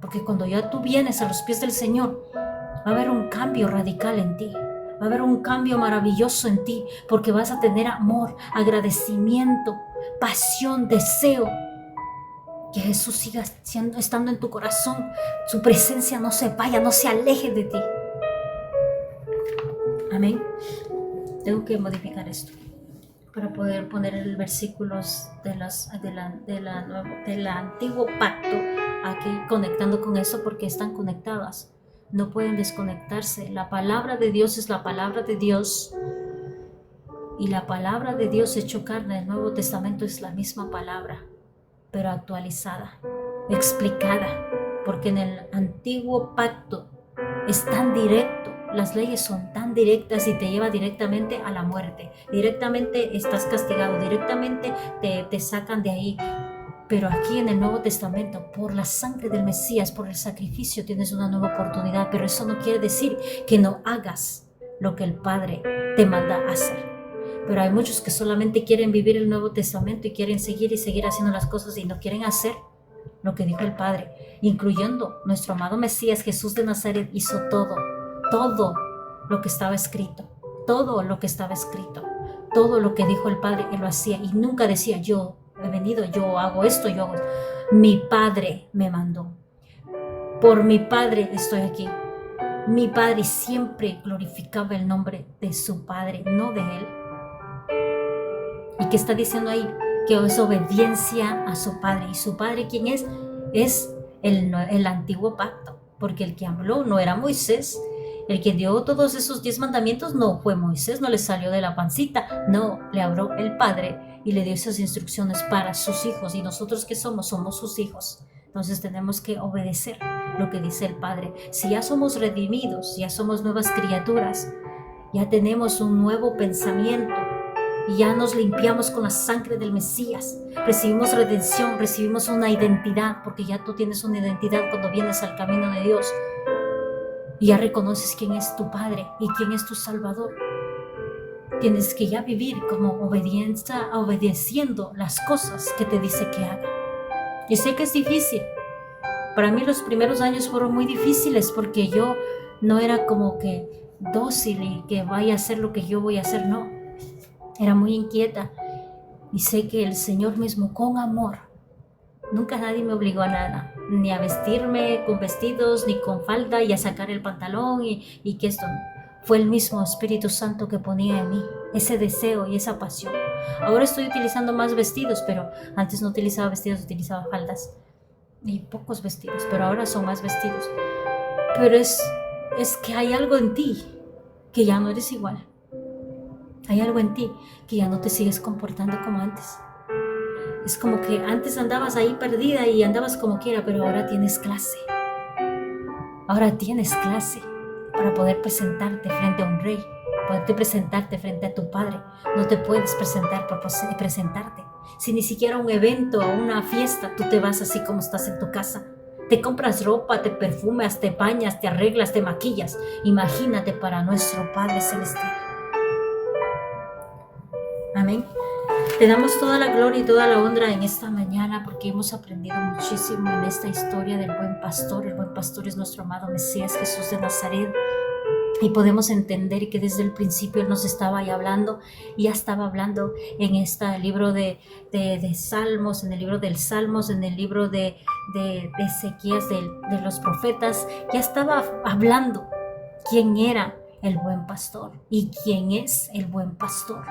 Porque cuando ya tú vienes a los pies del Señor, va a haber un cambio radical en ti, va a haber un cambio maravilloso en ti, porque vas a tener amor, agradecimiento, pasión, deseo. Que Jesús siga estando en tu corazón, su presencia no se vaya, no se aleje de ti. Amén. Tengo que modificar esto para poder poner el versículos del Antiguo Pacto aquí conectando con eso, porque están conectadas, no pueden desconectarse. La palabra de Dios es la palabra de Dios, y la palabra de Dios hecho carne, el Nuevo Testamento es la misma palabra, pero actualizada, explicada, porque en el Antiguo Pacto es tan directo. Las leyes son tan directas y te lleva directamente a la muerte. Directamente estás castigado, directamente te sacan de ahí. Pero aquí en el Nuevo Testamento, por la sangre del Mesías, por el sacrificio, tienes una nueva oportunidad. Pero eso no quiere decir que no hagas lo que el Padre te manda a hacer. Pero hay muchos que solamente quieren vivir el Nuevo Testamento y quieren seguir haciendo las cosas y no quieren hacer lo que dijo el Padre, incluyendo nuestro amado Mesías. Jesús de Nazaret hizo todo lo que estaba escrito, todo lo que dijo el Padre, Él lo hacía, y nunca decía yo he venido, yo hago esto, yo hago esto. Mi Padre me mandó, por mi Padre estoy aquí. Mi Padre siempre glorificaba el nombre de su Padre, no de Él. ¿Y qué está diciendo ahí? Que es obediencia a su Padre. ¿Y su Padre quién es? Es el Antiguo Pacto, porque el que habló no era Moisés. El que dio todos esos 10 mandamientos no fue Moisés, no le salió de la pancita, no, le habló el Padre y le dio esas instrucciones para sus hijos. Y nosotros que somos sus hijos. Entonces tenemos que obedecer lo que dice el Padre. Si ya somos redimidos, ya somos nuevas criaturas, ya tenemos un nuevo pensamiento y ya nos limpiamos con la sangre del Mesías, recibimos redención, recibimos una identidad, porque ya tú tienes una identidad cuando vienes al camino de Dios. Y ya reconoces quién es tu Padre y quién es tu Salvador. Tienes que ya vivir como obedeciendo las cosas que te dice que haga. Y sé que es difícil. Para mí los primeros años fueron muy difíciles porque yo no era como que dócil y que vaya a hacer lo que yo voy a hacer, no. Era muy inquieta. Y sé que el Señor mismo, con amor, nunca nadie me obligó a nada, ni a vestirme con vestidos, ni con falda y a sacar el pantalón y que esto. Fue el mismo Espíritu Santo que ponía en mí ese deseo y esa pasión. Ahora estoy utilizando más vestidos, pero antes no utilizaba vestidos, utilizaba faldas y pocos vestidos, pero ahora son más vestidos. Pero es que hay algo en ti que ya no eres igual. Hay algo en ti que ya no te sigues comportando como antes. Es como que antes andabas ahí perdida y andabas como quiera, pero ahora tienes clase. Ahora tienes clase para poder presentarte frente a un rey, poderte presentarte frente a tu padre. No te puedes presentar por presentarte. Si ni siquiera un evento o una fiesta, tú te vas así como estás en tu casa. Te compras ropa, te perfumas, te bañas, te arreglas, te maquillas. Imagínate para nuestro Padre Celestial. Amén. Te damos toda la gloria y toda la honra en esta mañana porque hemos aprendido muchísimo en esta historia del buen pastor. El buen pastor es nuestro amado Mesías Jesús de Nazaret. Y podemos entender que desde el principio Él nos estaba ahí hablando, y ya estaba hablando en este libro de Salmos, en el libro del Salmos, en el libro de Ezequías, de los profetas. Ya estaba hablando quién era el buen pastor y quién es el buen pastor.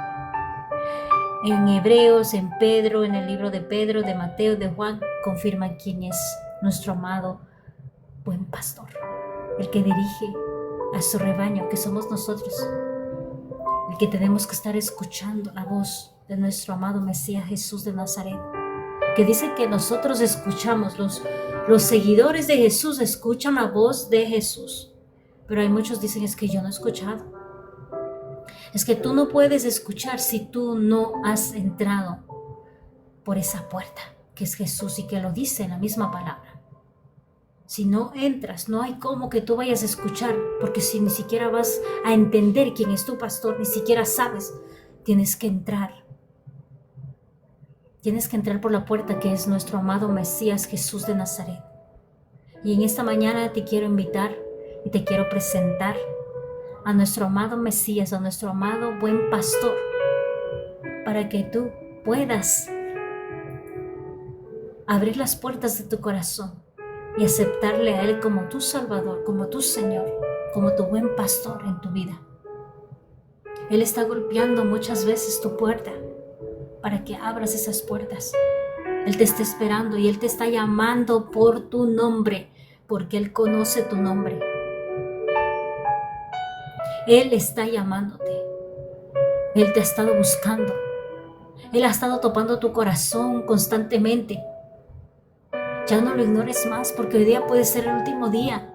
En Hebreos, en Pedro, en el libro de Pedro, de Mateo, de Juan, confirman quién es nuestro amado buen pastor, el que dirige a su rebaño, que somos nosotros, el que tenemos que estar escuchando la voz de nuestro amado Mesías Jesús de Nazaret, que dice que nosotros escuchamos, los seguidores de Jesús escuchan la voz de Jesús, pero hay muchos dicen es que yo no he escuchado. Es que tú no puedes escuchar si tú no has entrado por esa puerta, que es Jesús y que lo dice en la misma palabra. Si no entras, no hay cómo que tú vayas a escuchar, porque si ni siquiera vas a entender quién es tu pastor, ni siquiera sabes, tienes que entrar. Tienes que entrar por la puerta que es nuestro amado Mesías Jesús de Nazaret. Y en esta mañana te quiero invitar y te quiero presentar a nuestro amado Mesías, a nuestro amado buen pastor, para que tú puedas abrir las puertas de tu corazón y aceptarle a Él como tu Salvador, como tu Señor, como tu buen pastor en tu vida. Él está golpeando muchas veces tu puerta para que abras esas puertas. Él te está esperando y Él te está llamando por tu nombre, porque Él conoce tu nombre. Él está llamándote. Él te ha estado buscando. Él ha estado topando tu corazón constantemente. Ya no lo ignores más, porque hoy día puede ser el último día.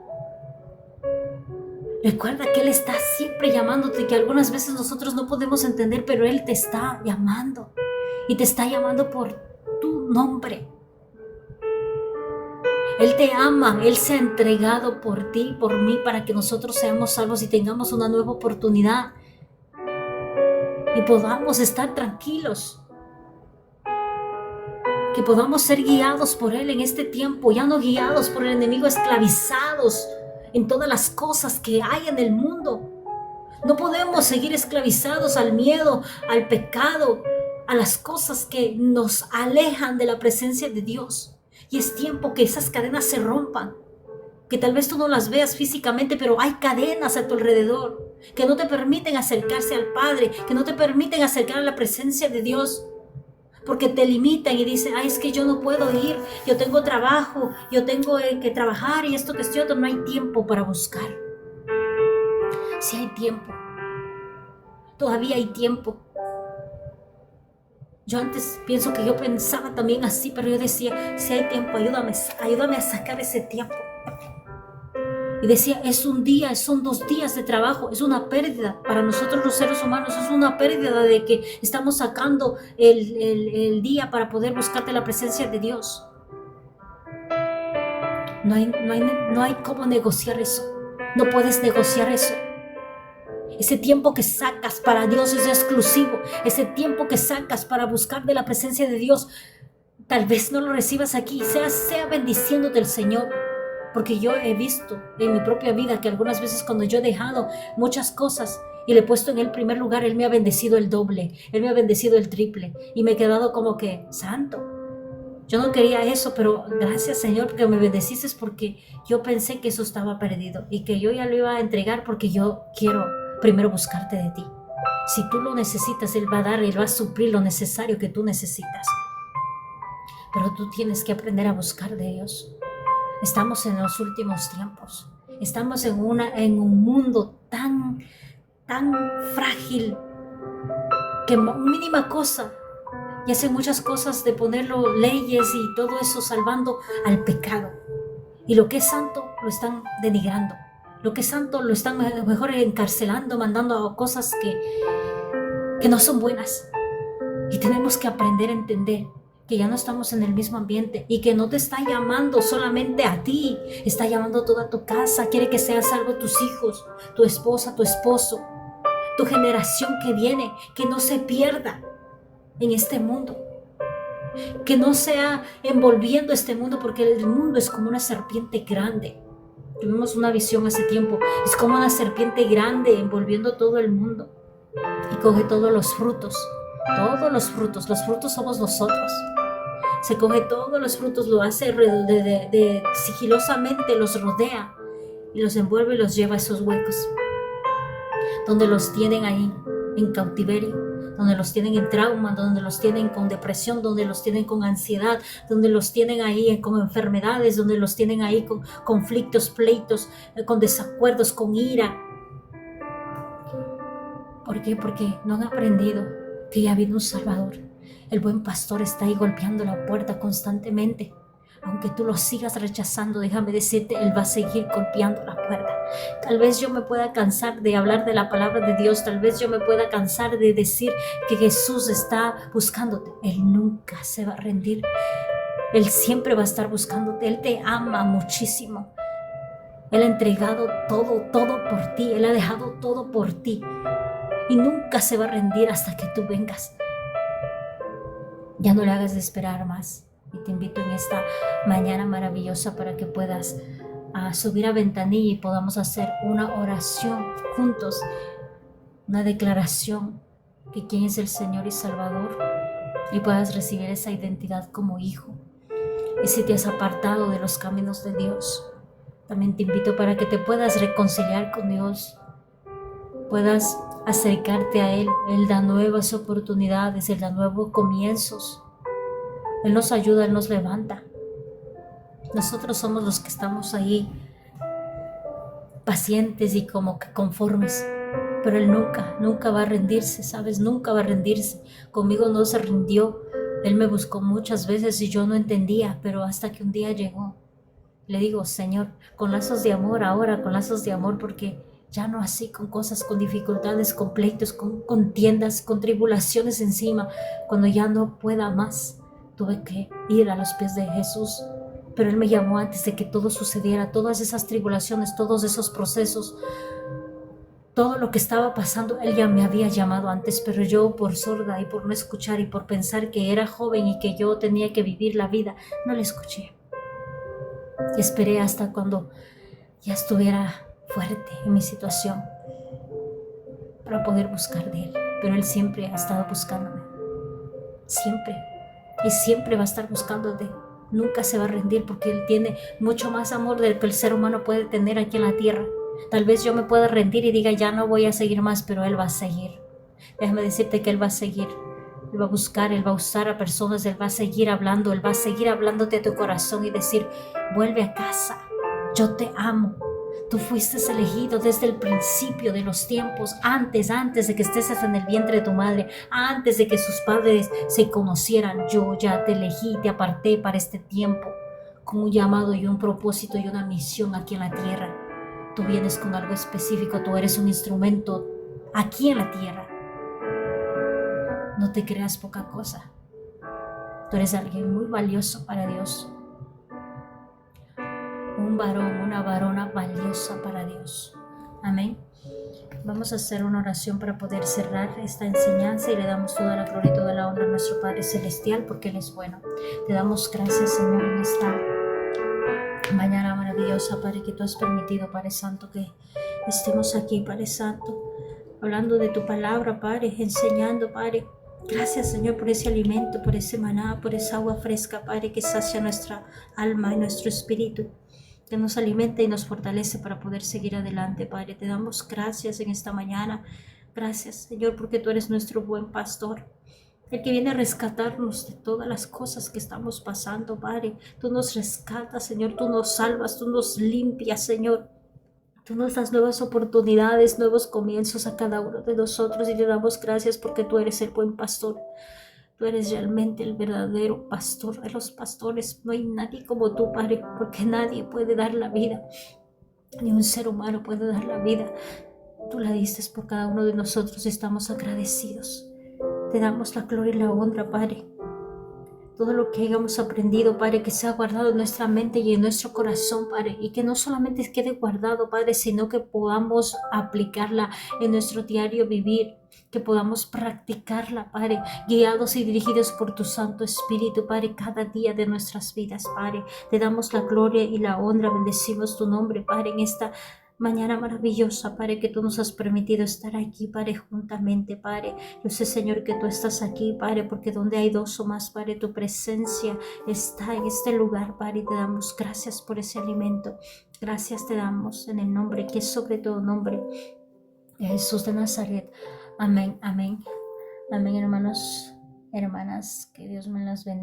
Recuerda que Él está siempre llamándote, que algunas veces nosotros no podemos entender, pero Él te está llamando. Y te está llamando por tu nombre. Él te ama, Él se ha entregado por ti, por mí, para que nosotros seamos salvos y tengamos una nueva oportunidad. Y podamos estar tranquilos. Que podamos ser guiados por Él en este tiempo, ya no guiados por el enemigo, esclavizados en todas las cosas que hay en el mundo. No podemos seguir esclavizados al miedo, al pecado, a las cosas que nos alejan de la presencia de Dios. Y es tiempo que esas cadenas se rompan, que tal vez tú no las veas físicamente, pero hay cadenas a tu alrededor que no te permiten acercarse al Padre, que no te permiten acercar a la presencia de Dios, porque te limitan y dicen, ay, es que yo no puedo ir, yo tengo trabajo, yo tengo que trabajar y esto que estoy otro, no hay tiempo para buscar. Si hay tiempo, todavía hay tiempo. Yo antes pienso que yo pensaba también así, pero yo decía, si hay tiempo, ayúdame a sacar ese tiempo. Y decía, es un día, son 2 días de trabajo, es una pérdida para nosotros los seres humanos, es una pérdida de que estamos sacando el día para poder buscarte la presencia de Dios. No hay cómo negociar eso, no puedes negociar eso. Ese tiempo que sacas para Dios es exclusivo. Ese tiempo que sacas para buscar de la presencia de Dios, tal vez no lo recibas aquí. Sea bendiciéndote el Señor. Porque yo he visto en mi propia vida que algunas veces cuando yo he dejado muchas cosas y le he puesto en el primer lugar, Él me ha bendecido el doble, Él me ha bendecido el triple. Y me he quedado como que, santo, yo no quería eso, pero gracias Señor porque me bendeciste, porque yo pensé que eso estaba perdido y que yo ya lo iba a entregar porque yo quiero primero buscarte de ti. Si tú lo necesitas, Él va a dar, Él va a suplir lo necesario que tú necesitas. Pero tú tienes que aprender a buscar de Dios. Estamos en los últimos tiempos. Estamos en un mundo tan frágil que mínima cosa, y hacen muchas cosas de ponerlo leyes y todo eso salvando al pecado. Y lo que es santo lo están denigrando. Lo que es santo lo están mejor encarcelando, mandando a cosas que no son buenas. Y tenemos que aprender a entender que ya no estamos en el mismo ambiente y que no te está llamando solamente a ti, está llamando a toda tu casa. Quiere que seas salvo tus hijos, tu esposa, tu esposo, tu generación que viene, que no se pierda en este mundo, que no sea envolviendo este mundo, porque el mundo es como una serpiente grande. Tuvimos una visión hace tiempo, es como una serpiente grande envolviendo todo el mundo y coge todos los frutos, los frutos somos nosotros. Se coge todos los frutos, lo hace sigilosamente, los rodea y los envuelve y los lleva a esos huecos donde los tienen ahí en cautiverio, donde los tienen en trauma, donde los tienen con depresión, donde los tienen con ansiedad, donde los tienen ahí con enfermedades, donde los tienen ahí con conflictos, pleitos, con desacuerdos, con ira. ¿Por qué? Porque no han aprendido que ya viene un Salvador. El buen pastor está ahí golpeando la puerta constantemente. Aunque tú lo sigas rechazando, déjame decirte, Él va a seguir golpeando la puerta. Tal vez yo me pueda cansar de hablar de la palabra de Dios, tal vez yo me pueda cansar de decir que Jesús está buscándote. Él nunca se va a rendir. Él siempre va a estar buscándote. Él te ama muchísimo. Él ha entregado todo por ti. Él ha dejado todo por ti. Y nunca se va a rendir hasta que tú vengas. Ya no le hagas de esperar más. Y te invito en esta mañana maravillosa para que puedas subir a ventanilla y podamos hacer una oración juntos, una declaración que quién es el Señor y Salvador, y puedas recibir esa identidad como hijo. Y si te has apartado de los caminos de Dios, también te invito para que te puedas reconciliar con Dios, puedas acercarte a Él. Él da nuevas oportunidades, Él da nuevos comienzos. Él nos ayuda, Él nos levanta. Nosotros somos los que estamos ahí pacientes y como que conformes, pero Él nunca va a rendirse, ¿sabes? Nunca va a rendirse. Conmigo no se rindió. Él me buscó muchas veces y yo no entendía, pero hasta que un día llegó. Le digo, Señor, con lazos de amor ahora, con lazos de amor, porque ya no así, con cosas, con dificultades, con pleitos, con contiendas, con tribulaciones encima. Cuando ya no pueda más, tuve que ir a los pies de Jesús. Pero Él me llamó antes de que todo sucediera, todas esas tribulaciones, todos esos procesos, todo lo que estaba pasando. Él ya me había llamado antes, pero yo por sorda y por no escuchar y por pensar que era joven y que yo tenía que vivir la vida, no le escuché. Y esperé hasta cuando ya estuviera fuerte en mi situación para poder buscar de Él. Pero Él siempre ha estado buscándome, siempre, y siempre va a estar buscándote. Nunca se va a rendir porque Él tiene mucho más amor del que el ser humano puede tener aquí en la tierra. Tal vez yo me pueda rendir y diga ya no voy a seguir más, pero Él va a seguir. Déjame decirte que Él va a seguir. Él va a buscar, Él va a usar a personas, Él va a seguir hablando, Él va a seguir hablándote a tu corazón y decir, vuelve a casa, yo te amo. Tú fuiste elegido desde el principio de los tiempos, antes de que estés en el vientre de tu madre, antes de que sus padres se conocieran. Yo ya te elegí, te aparté para este tiempo, con un llamado y un propósito y una misión aquí en la tierra. Tú vienes con algo específico, tú eres un instrumento aquí en la tierra. No te creas poca cosa. Tú eres alguien muy valioso para Dios. Un varón, una varona valiosa para Dios. Amén. Vamos a hacer una oración para poder cerrar esta enseñanza y le damos toda la gloria y toda la honra a nuestro Padre Celestial porque Él es bueno. Te damos gracias, Señor, en esta mañana maravillosa, Padre, que tú has permitido, Padre Santo, que estemos aquí, Padre Santo, hablando de tu palabra, Padre, enseñando, Padre. Gracias, Señor, por ese alimento, por ese maná, por esa agua fresca, Padre, que sacia nuestra alma y nuestro espíritu, que nos alimenta y nos fortalece para poder seguir adelante, Padre. Te damos gracias en esta mañana. Gracias, Señor, porque tú eres nuestro buen pastor, el que viene a rescatarnos de todas las cosas que estamos pasando, Padre. Tú nos rescatas, Señor, tú nos salvas, tú nos limpias, Señor. Tú nos das nuevas oportunidades, nuevos comienzos a cada uno de nosotros y te damos gracias porque tú eres el buen pastor. Tú eres realmente el verdadero pastor de los pastores. No hay nadie como tú, Padre, porque nadie puede dar la vida, ni un ser humano puede dar la vida. Tú la diste por cada uno de nosotros y estamos agradecidos. Te damos la gloria y la honra, Padre. Todo lo que hayamos aprendido, Padre, que sea guardado en nuestra mente y en nuestro corazón, Padre, y que no solamente quede guardado, Padre, sino que podamos aplicarla en nuestro diario vivir, que podamos practicarla, Padre, guiados y dirigidos por tu Santo Espíritu, Padre, cada día de nuestras vidas, Padre. Te damos la gloria y la honra, bendecimos tu nombre, Padre, en esta mañana maravillosa, Padre, que tú nos has permitido estar aquí, Padre, juntamente, Padre. Yo sé, Señor, que tú estás aquí, Padre, porque donde hay dos o más, Padre, tu presencia está en este lugar, Padre, y te damos gracias por ese alimento. Gracias te damos en el nombre que es sobre todo nombre, de Jesús de Nazaret. Amén, amén, amén, hermanos, hermanas, que Dios me las bendiga.